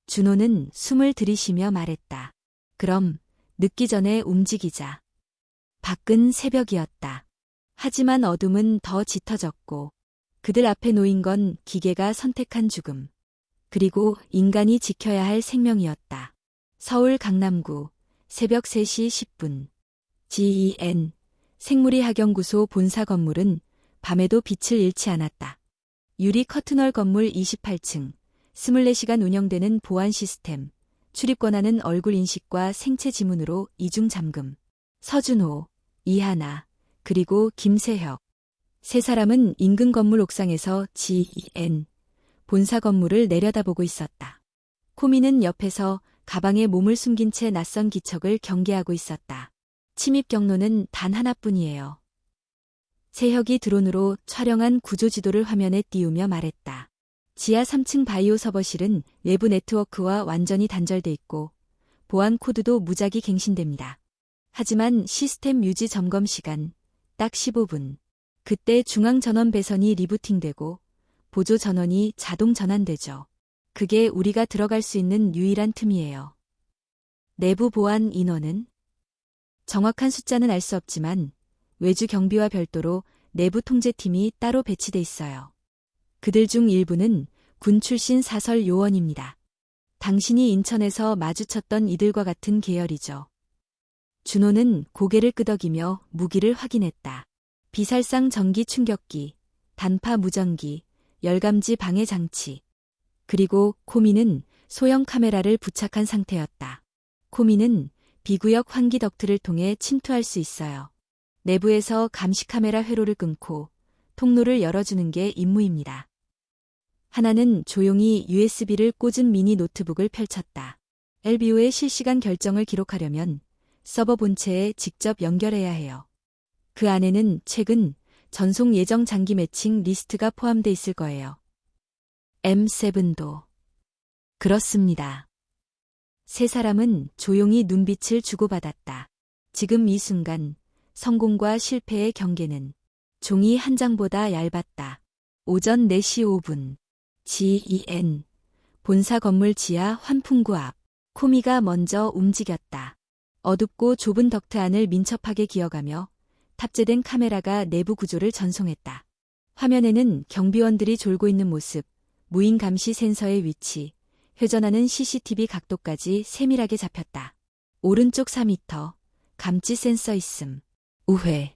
준호는 숨을 들이쉬며 말했다. 그럼 늦기 전에 움직이자. 밖은 새벽이었다. 하지만 어둠은 더 짙어졌고 그들 앞에 놓인 건 기계가 선택한 죽음. 그리고 인간이 지켜야 할 생명이었다. 서울 강남구 새벽 3시 10분. GEN 생물의학연구소 본사 건물은 밤에도 빛을 잃지 않았다. 유리 커튼홀 건물 28층, 24시간 운영되는 보안 시스템, 출입 권한은 얼굴 인식과 생체 지문으로 이중 잠금. 서준호, 이하나, 그리고 김세혁. 세 사람은 인근 건물 옥상에서 GEN 본사 건물을 내려다보고 있었다. 코미는 옆에서 가방에 몸을 숨긴 채 낯선 기척을 경계하고 있었다. 침입 경로는 단 하나뿐이에요. 세혁이 드론으로 촬영한 구조지도를 화면에 띄우며 말했다. 지하 3층 바이오 서버실은 외부 네트워크와 완전히 단절돼 있고 보안 코드도 무작위 갱신됩니다. 하지만 시스템 유지 점검 시간 딱 15분. 그때 중앙 전원 배선이 리부팅되고 보조 전원이 자동 전환되죠. 그게 우리가 들어갈 수 있는 유일한 틈이에요. 내부 보안 인원은? 정확한 숫자는 알 수 없지만 외주 경비와 별도로 내부 통제팀이 따로 배치돼 있어요. 그들 중 일부는 군 출신 사설 요원입니다. 당신이 인천에서 마주쳤던 이들과 같은 계열이죠. 준호는 고개를 끄덕이며 무기를 확인했다. 비살상 전기 충격기, 단파 무전기, 열감지 방해 장치. 그리고 코미는 소형 카메라를 부착한 상태였다. 코미는 비구역 환기 덕트를 통해 침투할 수 있어요. 내부에서 감시 카메라 회로를 끊고 통로를 열어주는 게 임무입니다. 하나는 조용히 USB를 꽂은 미니 노트북을 펼쳤다. LBO의 실시간 결정을 기록하려면 서버 본체에 직접 연결해야 해요. 그 안에는 최근 전송 예정 장기 매칭 리스트가 포함돼 있을 거예요. M7도. 그렇습니다. 세 사람은 조용히 눈빛을 주고받았다. 지금 이 순간 성공과 실패의 경계는 종이 한 장보다 얇았다. 오전 4시 5분. GEN 본사 건물 지하 환풍구 앞. 코미가 먼저 움직였다. 어둡고 좁은 덕트 안을 민첩하게 기어가며 탑재된 카메라가 내부 구조를 전송했다. 화면에는 경비원들이 졸고 있는 모습, 무인 감시 센서의 위치, 회전하는 CCTV 각도까지 세밀하게 잡혔다. 오른쪽 4m, 감지 센서 있음. 우회.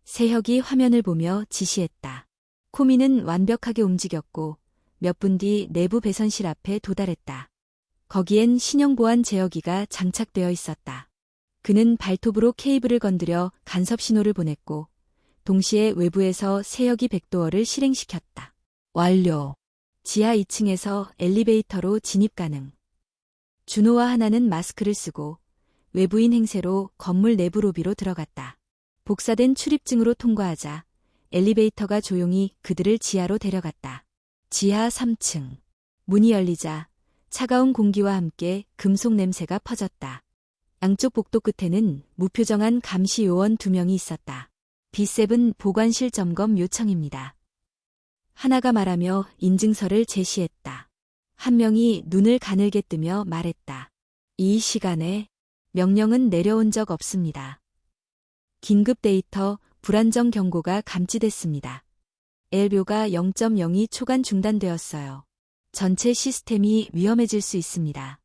세혁이 화면을 보며 지시했다. 코미는 완벽하게 움직였고 몇 분 뒤 내부 배선실 앞에 도달했다. 거기엔 신형보안 제어기가 장착되어 있었다. 그는 발톱으로 케이블을 건드려 간섭 신호를 보냈고 동시에 외부에서 세혁이 백도어를 실행시켰다. 완료. 지하 2층에서 엘리베이터로 진입 가능. 준호와 하나는 마스크를 쓰고 외부인 행세로 건물 내부 로비로 들어갔다. 복사된 출입증으로 통과하자 엘리베이터가 조용히 그들을 지하로 데려갔다. 지하 3층. 문이 열리자 차가운 공기와 함께 금속 냄새가 퍼졌다. 양쪽 복도 끝에는 무표정한 감시 요원 2명이 있었다. B7 보관실 점검 요청입니다. 하나가 말하며 인증서를 제시했다. 한 명이 눈을 가늘게 뜨며 말했다. 이 시간에 명령은 내려온 적 없습니다. 긴급 데이터 불안정 경고가 감지됐습니다. 엘뷰가 0.02 초간 중단되었어요. 전체 시스템이 위험해질 수 있습니다.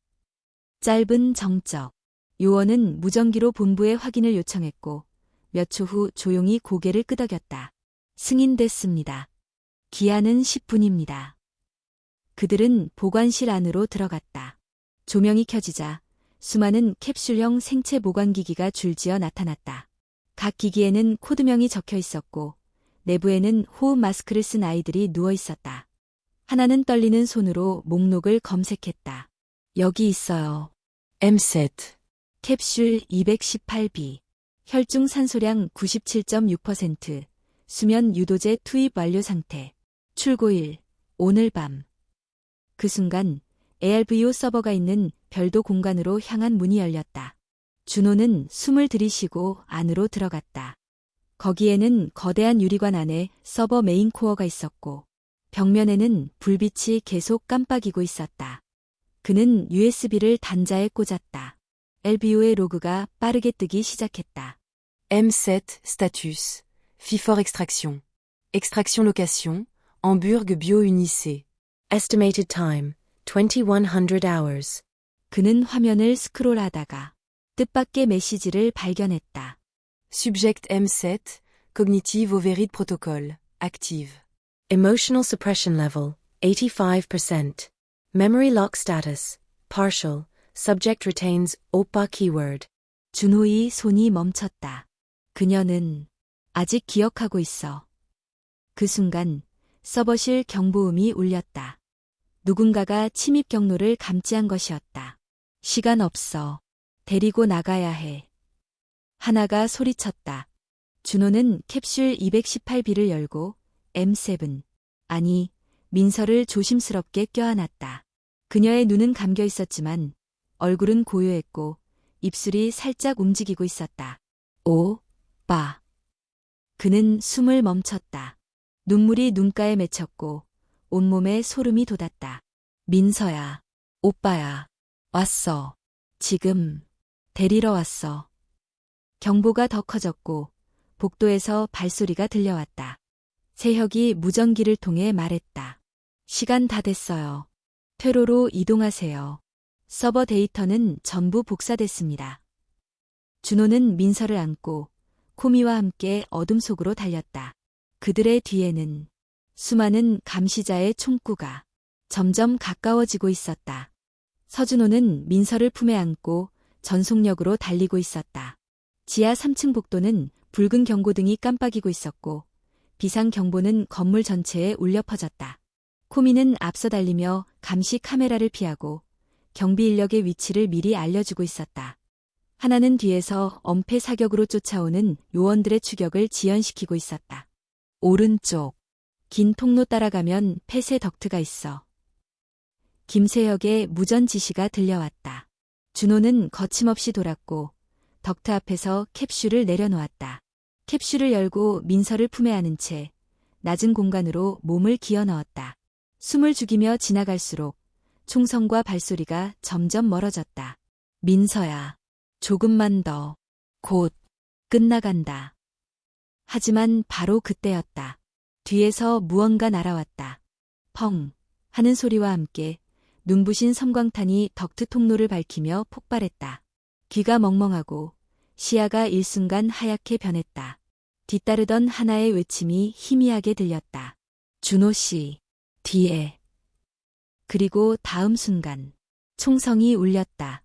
짧은 정적. 요원은 무전기로 본부에 확인을 요청했고 몇 초 후 조용히 고개를 끄덕였다. 승인됐습니다. 기한은 10분입니다. 그들은 보관실 안으로 들어갔다. 조명이 켜지자 수많은 캡슐형 생체 보관기기가 줄지어 나타났다. 각 기기에는 코드명이 적혀 있었고 내부에는 호흡 마스크를 쓴 아이들이 누워 있었다. 하나는 떨리는 손으로 목록을 검색했다. 여기 있어요. M7. 캡슐 218B. 혈중 산소량 97.6%. 수면 유도제 투입 완료 상태. 출고일. 오늘 밤. 그 순간 ARVO 서버가 있는 별도 공간으로 향한 문이 열렸다. 준호는 숨을 들이쉬고 안으로 들어갔다. 거기에는 거대한 유리관 안에 서버 메인 코어가 있었고 벽면에는 불빛이 계속 깜빡이고 있었다. 그는 USB를 단자에 꽂았다. LBO의 로그가 빠르게 뜨기 시작했다. M7 status. FIFOR extraction. Extraction location. Hamburg Bio-Unicé. Estimated time. 2100 hours. 그는 화면을 스크롤하다가 뜻밖의 메시지를 발견했다. Subject M7. Cognitive Override Protocol. Active. Emotional suppression level. 85%. Memory lock status. Partial. Subject retains OPA keyword. 준호의 손이 멈췄다. 그녀는 아직 기억하고 있어. 그 순간 서버실 경보음이 울렸다. 누군가가 침입 경로를 감지한 것이었다. 시간 없어. 데리고 나가야 해. 하나가 소리쳤다. 준호는 캡슐 218B를 열고 M7, 아니, 민서를 조심스럽게 껴안았다. 그녀의 눈은 감겨 있었지만 얼굴은 고요했고 입술이 살짝 움직이고 있었다. 오빠. 그는 숨을 멈췄다. 눈물이 눈가에 맺혔고 온몸에 소름이 돋았다. 민서야, 오빠야, 왔어. 지금 데리러 왔어. 경보가 더 커졌고 복도에서 발소리가 들려왔다. 세혁이 무전기를 통해 말했다. 시간 다 됐어요. 퇴로로 이동하세요. 서버 데이터는 전부 복사됐습니다. 준호는 민서를 안고 코미와 함께 어둠 속으로 달렸다. 그들의 뒤에는 수많은 감시자의 총구가 점점 가까워지고 있었다. 서준호는 민서를 품에 안고 전속력으로 달리고 있었다. 지하 3층 복도는 붉은 경고등이 깜빡이고 있었고 비상경보는 건물 전체에 울려 퍼졌다. 코미는 앞서 달리며 감시 카메라를 피하고 경비 인력의 위치를 미리 알려주고 있었다. 하나는 뒤에서 엄폐 사격으로 쫓아오는 요원들의 추격을 지연시키고 있었다. 오른쪽. 긴 통로 따라가면 폐쇄 덕트가 있어. 김세혁의 무전 지시가 들려왔다. 준호는 거침없이 돌았고 덕트 앞에서 캡슐을 내려놓았다. 캡슐을 열고 민서를 품에 안은 채 낮은 공간으로 몸을 기어 넣었다. 숨을 죽이며 지나갈수록 총성과 발소리가 점점 멀어졌다. 민서야, 조금만 더. 곧 끝나간다. 하지만 바로 그때였다. 뒤에서 무언가 날아왔다. 펑 하는 소리와 함께 눈부신 섬광탄이 덕트 통로를 밝히며 폭발했다. 귀가 멍멍하고 시야가 일순간 하얗게 변했다. 뒤따르던 하나의 외침이 희미하게 들렸다. 준호 씨, 뒤에. 그리고 다음 순간 총성이 울렸다.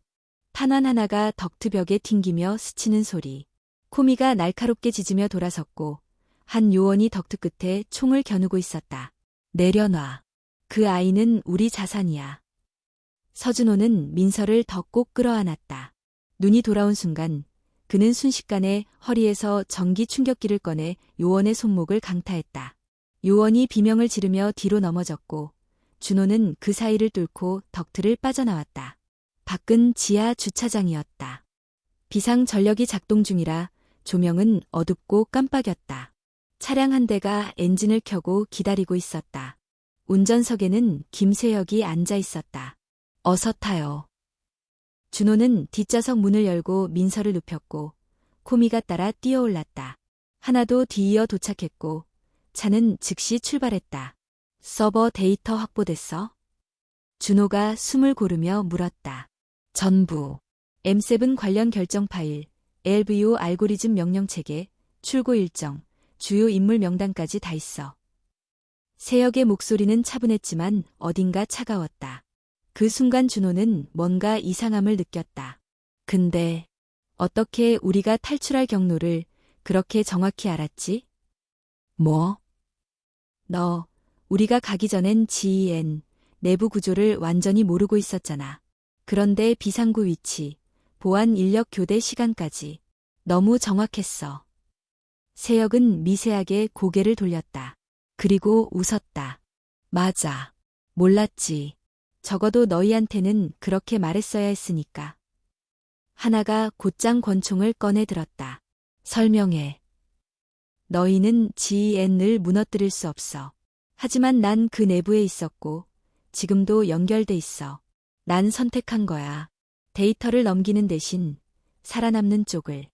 탄환 하나가 덕트 벽에 튕기며 스치는 소리. 코미가 날카롭게 짖으며 돌아섰고 한 요원이 덕트 끝에 총을 겨누고 있었다. 내려놔. 그 아이는 우리 자산이야. 서준호는 민서를 더 꼭 끌어안았다. 눈이 돌아온 순간 그는 순식간에 허리에서 전기 충격기를 꺼내 요원의 손목을 강타했다. 요원이 비명을 지르며 뒤로 넘어졌고 준호는 그 사이를 뚫고 덕트를 빠져나왔다. 밖은 지하 주차장이었다. 비상 전력이 작동 중이라 조명은 어둡고 깜빡였다. 차량 한 대가 엔진을 켜고 기다리고 있었다. 운전석에는 김세혁이 앉아 있었다. 어서 타요. 준호는 뒷좌석 문을 열고 민서를 눕혔고 코미가 따라 뛰어올랐다. 하나도 뒤이어 도착했고 차는 즉시 출발했다. 서버 데이터 확보됐어? 준호가 숨을 고르며 물었다. 전부. M7 관련 결정 파일, LVO 알고리즘 명령체계, 출고 일정, 주요 인물 명단까지 다 있어. 세혁의 목소리는 차분했지만 어딘가 차가웠다. 그 순간 준호는 뭔가 이상함을 느꼈다. 근데 어떻게 우리가 탈출할 경로를 그렇게 정확히 알았지? 뭐? 너, 우리가 가기 전엔 GEN 내부 구조를 완전히 모르고 있었잖아. 그런데 비상구 위치, 보안 인력 교대 시간까지 너무 정확했어. 세혁은 미세하게 고개를 돌렸다. 그리고 웃었다. 맞아. 몰랐지. 적어도 너희한테는 그렇게 말했어야 했으니까. 하나가 곧장 권총을 꺼내 들었다. 설명해. 너희는 GEN을 무너뜨릴 수 없어. 하지만 난 그 내부에 있었고 지금도 연결돼 있어. 난 선택한 거야. 데이터를 넘기는 대신 살아남는 쪽을.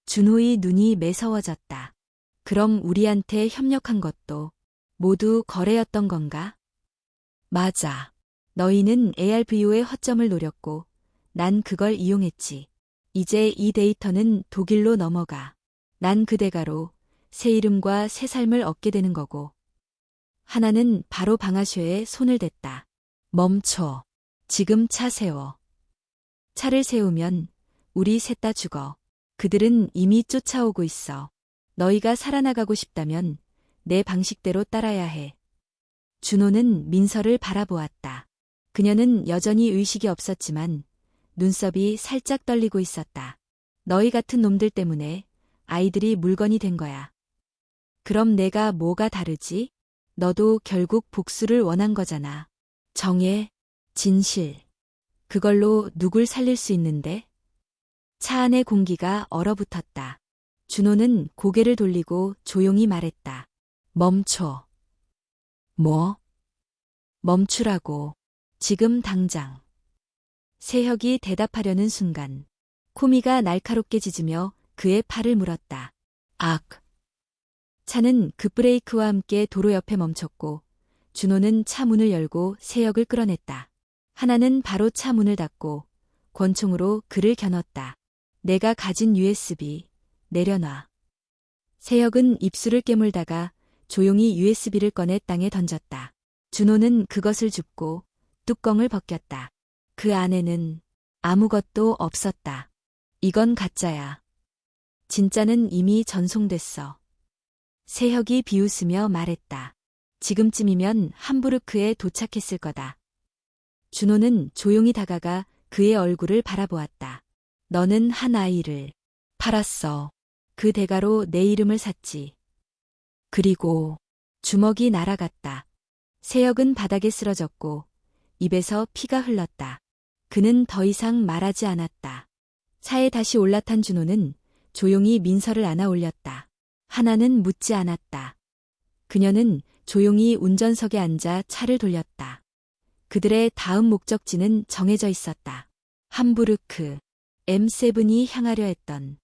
준호의 눈이 매서워졌다. 그럼 우리한테 협력한 것도 모두 거래였던 건가? 맞아. 너희는 ARVO의 허점을 노렸고 난 그걸 이용했지. 이제 이 데이터는 독일로 넘어가. 난 그 대가로 새 이름과 새 삶을 얻게 되는 거고. 하나는 바로 방아쇠에 손을 댔다. 멈춰. 지금 차 세워. 차를 세우면 우리 셋 다 죽어. 그들은 이미 쫓아오고 있어. 너희가 살아나가고 싶다면 내 방식대로 따라야 해. 준호는 민서를 바라보았다. 그녀는 여전히 의식이 없었지만 눈썹이 살짝 떨리고 있었다. 너희 같은 놈들 때문에 아이들이 물건이 된 거야. 그럼 내가 뭐가 다르지? 너도 결국 복수를 원한 거잖아. 정의, 진실. 그걸로 누굴 살릴 수 있는데? 차 안의 공기가 얼어붙었다. 준호는 고개를 돌리고 조용히 말했다. 멈춰. 뭐? 멈추라고. 지금 당장. 세혁이 대답하려는 순간 코미가 날카롭게 짖으며 그의 팔을 물었다. 악. 차는 급브레이크와 함께 도로 옆에 멈췄고 준호는 차 문을 열고 세혁을 끌어냈다. 하나는 바로 차 문을 닫고 권총으로 그를 겨눴다. 내가 가진 USB 내려놔. 세혁은 입술을 깨물다가 조용히 USB를 꺼내 땅에 던졌다. 준호는 그것을 줍고 뚜껑을 벗겼다. 그 안에는 아무것도 없었다. 이건 가짜야. 진짜는 이미 전송됐어. 세혁이 비웃으며 말했다. 지금쯤이면 함부르크에 도착했을 거다. 준호는 조용히 다가가 그의 얼굴을 바라보았다. 너는 한 아이를 팔았어. 그 대가로 내 이름을 샀지. 그리고 주먹이 날아갔다. 세혁은 바닥에 쓰러졌고 입에서 피가 흘렀다. 그는 더 이상 말하지 않았다. 차에 다시 올라탄 준호는 조용히 민서를 안아 올렸다. 하나는 묻지 않았다. 그녀는 조용히 운전석에 앉아 차를 돌렸다. 그들의 다음 목적지는 정해져 있었다. 함부르크, M7이 향하려 했던,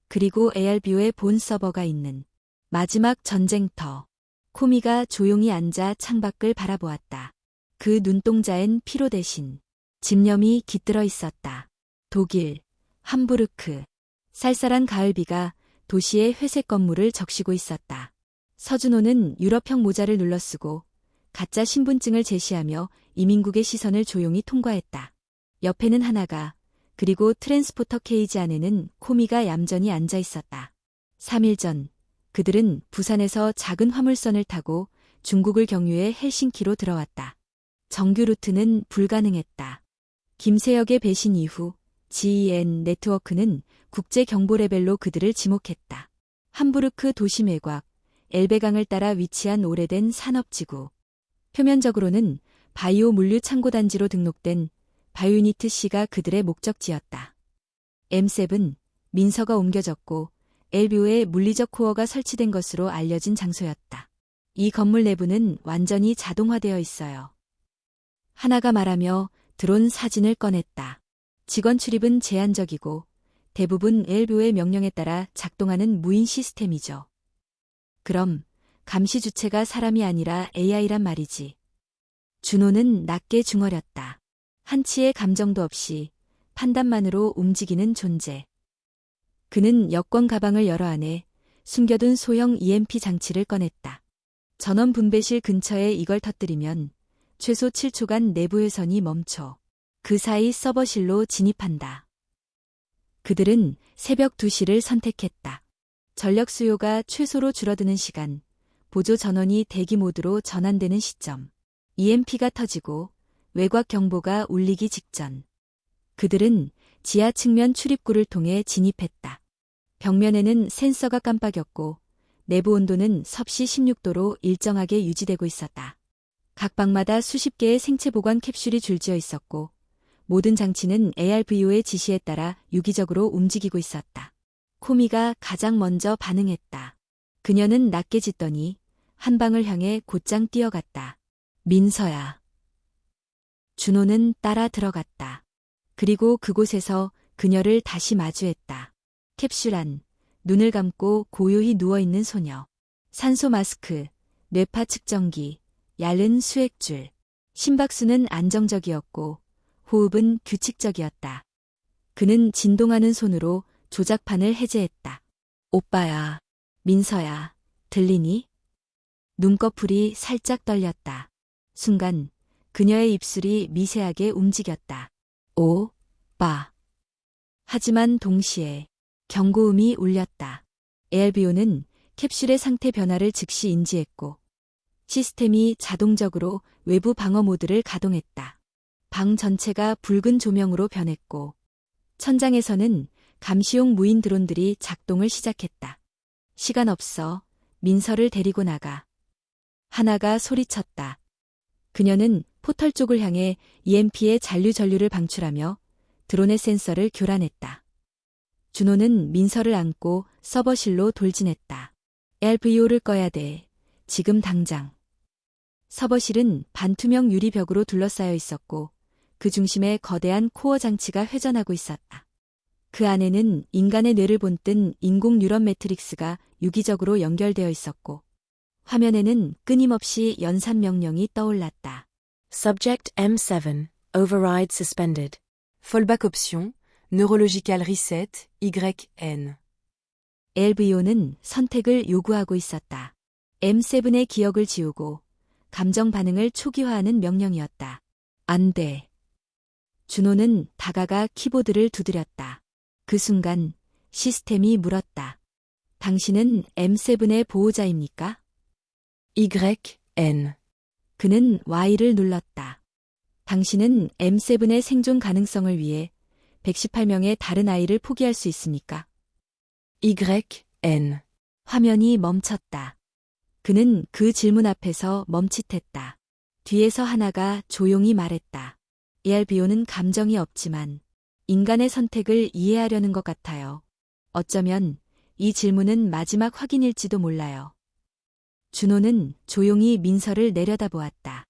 그리고 ARBO의 본 서버가 있는 마지막 전쟁터. 코미가 조용히 앉아 창밖을 바라보았다. 그 눈동자엔 피로 대신 집념이 깃들어 있었다. 독일, 함부르크. 쌀쌀한 가을비가 도시의 회색 건물을 적시고 있었다. 서준호는 유럽형 모자를 눌러쓰고 가짜 신분증을 제시하며 이민국의 시선을 조용히 통과했다. 옆에는 하나가, 그리고 트랜스포터 케이지 안에는 코미가 얌전히 앉아 있었다. 3일 전 그들은 부산에서 작은 화물선을 타고 중국을 경유해 헬싱키로 들어왔다. 정규 루트는 불가능했다. 김세혁의 배신 이후 GEN 네트워크는 국제 경보 레벨로 그들을 지목했다. 함부르크 도심 외곽, 엘베강을 따라 위치한 오래된 산업지구. 표면적으로는 바이오 물류 창고 단지로 등록된 바이오유니트 C가 그들의 목적지였다. M7, 민서가 옮겨졌고 LBO의 물리적 코어가 설치된 것으로 알려진 장소였다. 이 건물 내부는 완전히 자동화되어 있어요. 하나가 말하며 드론 사진을 꺼냈다. 직원 출입은 제한적이고 대부분 엘비오의 명령에 따라 작동하는 무인 시스템이죠. 그럼 감시 주체가 사람이 아니라 AI란 말이지. 준호는 낮게 중얼였다. 한치의 감정도 없이 판단만으로 움직이는 존재. 그는 여권 가방을 열어 안에 숨겨둔 소형 EMP 장치를 꺼냈다. 전원 분배실 근처에 이걸 터뜨리면 최소 7초간 내부 회선이 멈춰. 그 사이 서버실로 진입한다. 그들은 새벽 2시를 선택했다. 전력 수요가 최소로 줄어드는 시간, 보조 전원이 대기 모드로 전환되는 시점, EMP가 터지고 외곽 경보가 울리기 직전. 그들은 지하 측면 출입구를 통해 진입했다. 벽면에는 센서가 깜빡였고 내부 온도는 섭씨 16도로 일정하게 유지되고 있었다. 각 방마다 수십 개의 생체 보관 캡슐이 줄지어 있었고 모든 장치는 ARVO의 지시에 따라 유기적으로 움직이고 있었다. 코미가 가장 먼저 반응했다. 그녀는 낮게 짖더니 한 방을 향해 곧장 뛰어갔다. 민서야. 준호는 따라 들어갔다. 그리고 그곳에서 그녀를 다시 마주했다. 캡슐 안, 눈을 감고 고요히 누워있는 소녀. 산소 마스크, 뇌파 측정기, 얇은 수액줄. 심박수는 안정적이었고 호흡은 규칙적이었다. 그는 진동하는 손으로 조작판을 해제했다. 오빠야, 민서야, 들리니? 눈꺼풀이 살짝 떨렸다. 순간 그녀의 입술이 미세하게 움직였다. 오, 빠. 하지만 동시에 경고음이 울렸다. ARVO는 캡슐의 상태 변화를 즉시 인지했고 시스템이 자동적으로 외부 방어 모드를 가동했다. 방 전체가 붉은 조명으로 변했고 천장에서는 감시용 무인 드론들이 작동을 시작했다. 시간 없어. 민서를 데리고 나가. 하나가 소리쳤다. 그녀는 포털 쪽을 향해 EMP의 잔류 전류를 방출하며 드론의 센서를 교란했다. 준호는 민서를 안고 서버실로 돌진했다. ARVO를 꺼야 돼. 지금 당장. 서버실은 반투명 유리벽으로 둘러싸여 있었고 그 중심에 거대한 코어 장치가 회전하고 있었다. 그 안에는 인간의 뇌를 본뜬 인공 뉴런 매트릭스가 유기적으로 연결되어 있었고 화면에는 끊임없이 연산 명령이 떠올랐다. Subject M7. Override suspended. Fallback option. Neurological reset. YN. ARVO는 선택을 요구하고 있었다. M7의 기억을 지우고 감정 반응을 초기화하는 명령이었다. 안 돼. 준호는 다가가 키보드를 두드렸다. 그 순간 시스템이 물었다. 당신은 M7의 보호자입니까? YN. 그는 Y를 눌렀다. 당신은 M7의 생존 가능성을 위해 118명의 다른 아이를 포기할 수 있습니까? YN. 화면이 멈췄다. 그는 그 질문 앞에서 멈칫했다. 뒤에서 하나가 조용히 말했다. ARVO는 감정이 없지만 인간의 선택을 이해하려는 것 같아요. 어쩌면 이 질문은 마지막 확인일지도 몰라요. 준호는 조용히 민서를 내려다보았다.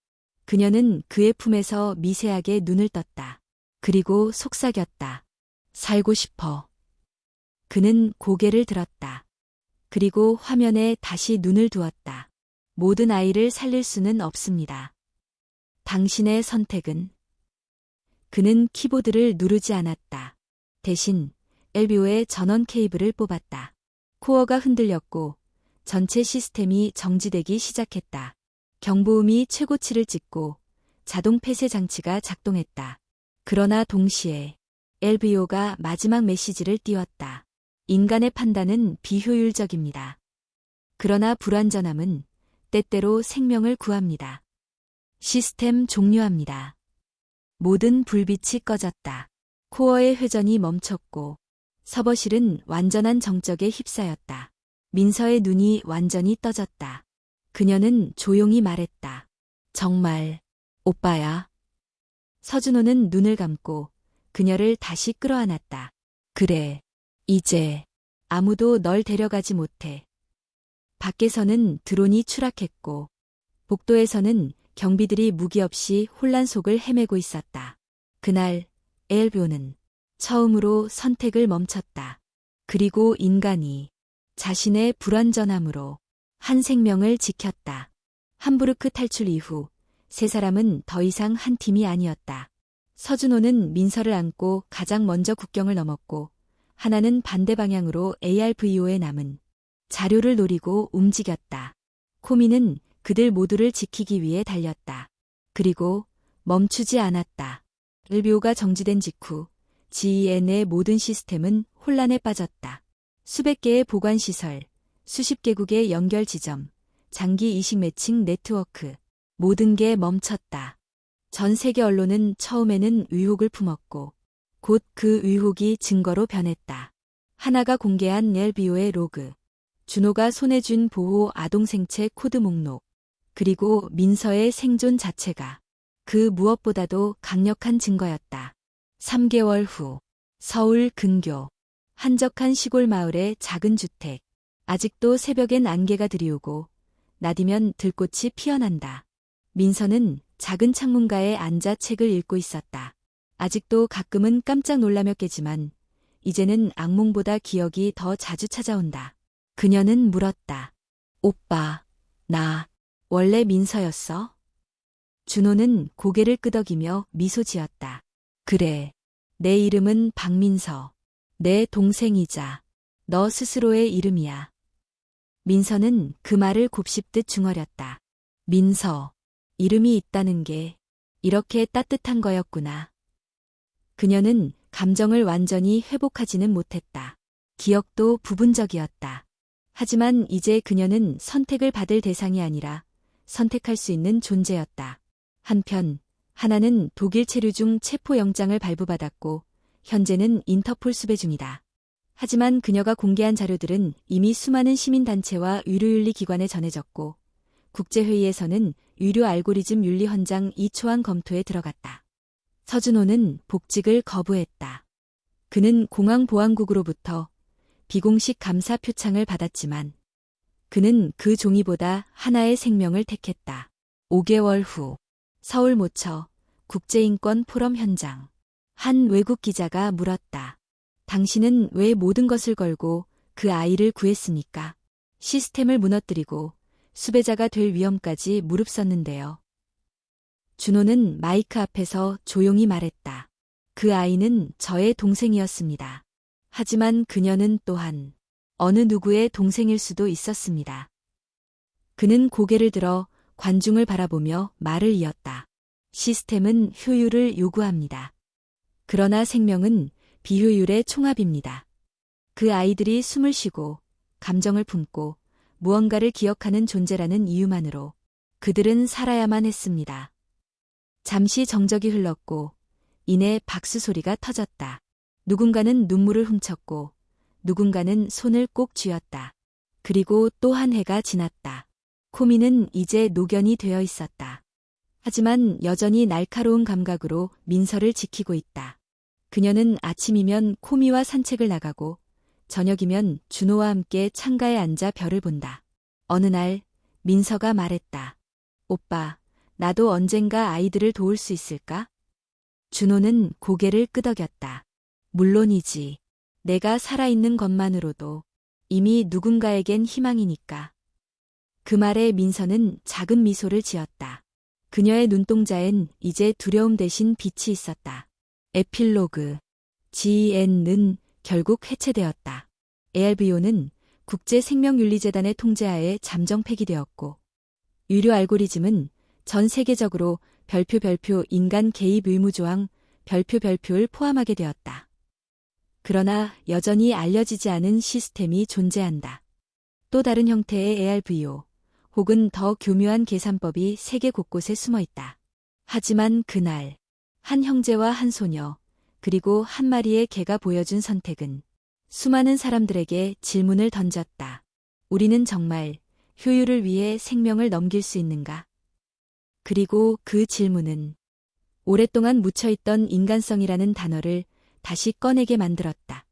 그녀는 그의 품에서 미세하게 눈을 떴다. 그리고 속삭였다. 살고 싶어. 그는 고개를 들었다. 그리고 화면에 다시 눈을 두었다. 모든 아이를 살릴 수는 없습니다. 당신의 선택은? 그는 키보드를 누르지 않았다. 대신 ARVO의 전원 케이블을 뽑았다. 코어가 흔들렸고 전체 시스템이 정지되기 시작했다. 경보음이 최고치를 찍고 자동 폐쇄 장치가 작동했다. 그러나 동시에 ARVO가 마지막 메시지를 띄웠다. 인간의 판단은 비효율적입니다. 그러나 불완전함은 때때로 생명을 구합니다. 시스템 종료합니다. 모든 불빛이 꺼졌다. 코어의 회전이 멈췄고 서버실은 완전한 정적에 휩싸였다. 민서의 눈이 완전히 떠졌다. 그녀는 조용히 말했다. 정말, 오빠야. 서준호는 눈을 감고 그녀를 다시 끌어안았다. 그래, 이제 아무도 널 데려가지 못해. 밖에서는 드론이 추락했고 복도에서는 경비들이 무기 없이 혼란 속을 헤매고 있었다. 그날 ARVO는 처음으로 선택을 멈췄다. 그리고 인간이 자신의 불완전함으로 한 생명을 지켰다. 함부르크 탈출 이후 세 사람은 더 이상 한 팀이 아니었다. 서준호는 민서를 안고 가장 먼저 국경을 넘었고 하나는 반대 방향으로 ARVO에 남은 자료를 노리고 움직였다. 코미는 그들 모두를 지키기 위해 달렸다. 그리고 멈추지 않았다. RBO가 정지된 직후 GEN의 모든 시스템은 혼란에 빠졌다. 수백 개의 보관시설, 수십 개국의 연결 지점, 장기 이식 매칭 네트워크, 모든 게 멈췄다. 전 세계 언론은 처음에는 의혹을 품었고 곧 그 의혹이 증거로 변했다. 하나가 공개한 RBO의 로그, 준호가 손에 쥔 보호 아동생체 코드 목록, 그리고 민서의 생존 자체가 그 무엇보다도 강력한 증거였다. 3개월 후 서울 근교 한적한 시골 마을의 작은 주택. 아직도 새벽엔 안개가 드리우고 낮이면 들꽃이 피어난다. 민서는 작은 창문가에 앉아 책을 읽고 있었다. 아직도 가끔은 깜짝 놀라며 깨지만 이제는 악몽보다 기억이 더 자주 찾아온다. 그녀는 물었다. 오빠, 나 원래 민서였어? 준호는 고개를 끄덕이며 미소 지었다. 그래, 내 이름은 박민서. 내 동생이자 너 스스로의 이름이야. 민서는 그 말을 곱씹듯 중얼였다. 민서, 이름이 있다는 게 이렇게 따뜻한 거였구나. 그녀는 감정을 완전히 회복하지는 못했다. 기억도 부분적이었다. 하지만 이제 그녀는 선택을 받을 대상이 아니라 선택할 수 있는 존재였다. 한편 하나는 독일 체류 중 체포영장을 발부받았고 현재는 인터폴 수배 중이다. 하지만 그녀가 공개한 자료들은 이미 수많은 시민단체와 의료윤리 기관에 전해졌고 국제회의에서는 의료 알고리즘 윤리 헌장 2초안 검토에 들어갔다. 서준호는 복직을 거부했다. 그는 공항보안국으로부터 비공식 감사 표창을 받았지만 그는 그 종이보다 하나의 생명을 택했다. 5개월 후 서울 모처 국제인권 포럼 현장. 한 외국 기자가 물었다. 당신은 왜 모든 것을 걸고 그 아이를 구했습니까? 시스템을 무너뜨리고 수배자가 될 위험까지 무릅썼는데요. 준호는 마이크 앞에서 조용히 말했다. 그 아이는 저의 동생이었습니다. 하지만 그녀는 또한 어느 누구의 동생일 수도 있었습니다. 그는 고개를 들어 관중을 바라보며 말을 이었다. 시스템은 효율을 요구합니다. 그러나 생명은 비효율의 총합입니다. 그 아이들이 숨을 쉬고 감정을 품고 무언가를 기억하는 존재라는 이유만으로 그들은 살아야만 했습니다. 잠시 정적이 흘렀고 이내 박수 소리가 터졌다. 누군가는 눈물을 훔쳤고 누군가는 손을 꼭 쥐었다. 그리고 또 한 해가 지났다. 코미는 이제 노견이 되어 있었다. 하지만 여전히 날카로운 감각으로 민서를 지키고 있다. 그녀는 아침이면 코미와 산책을 나가고 저녁이면 준호와 함께 창가에 앉아 별을 본다. 어느 날 민서가 말했다. 오빠, 나도 언젠가 아이들을 도울 수 있을까? 준호는 고개를 끄덕였다. 물론이지. 내가 살아있는 것만으로도 이미 누군가에겐 희망이니까. 그 말에 민서는 작은 미소를 지었다. 그녀의 눈동자엔 이제 두려움 대신 빛이 있었다. 에필로그. GEN은 결국 해체되었다. ARVO는 국제생명윤리재단의 통제하에 잠정 폐기되었고 유료 알고리즘은 전 세계적으로 별표 인간 개입 의무 조항 별표를 포함하게 되었다. 그러나 여전히 알려지지 않은 시스템이 존재한다. 또 다른 형태의 ARVO 혹은 더 교묘한 계산법이 세계 곳곳에 숨어 있다. 하지만 그날 한 형제와 한 소녀 그리고 한 마리의 개가 보여준 선택은 수많은 사람들에게 질문을 던졌다. 우리는 정말 효율을 위해 생명을 넘길 수 있는가? 그리고 그 질문은 오랫동안 묻혀있던 인간성이라는 단어를 다시 꺼내게 만들었다.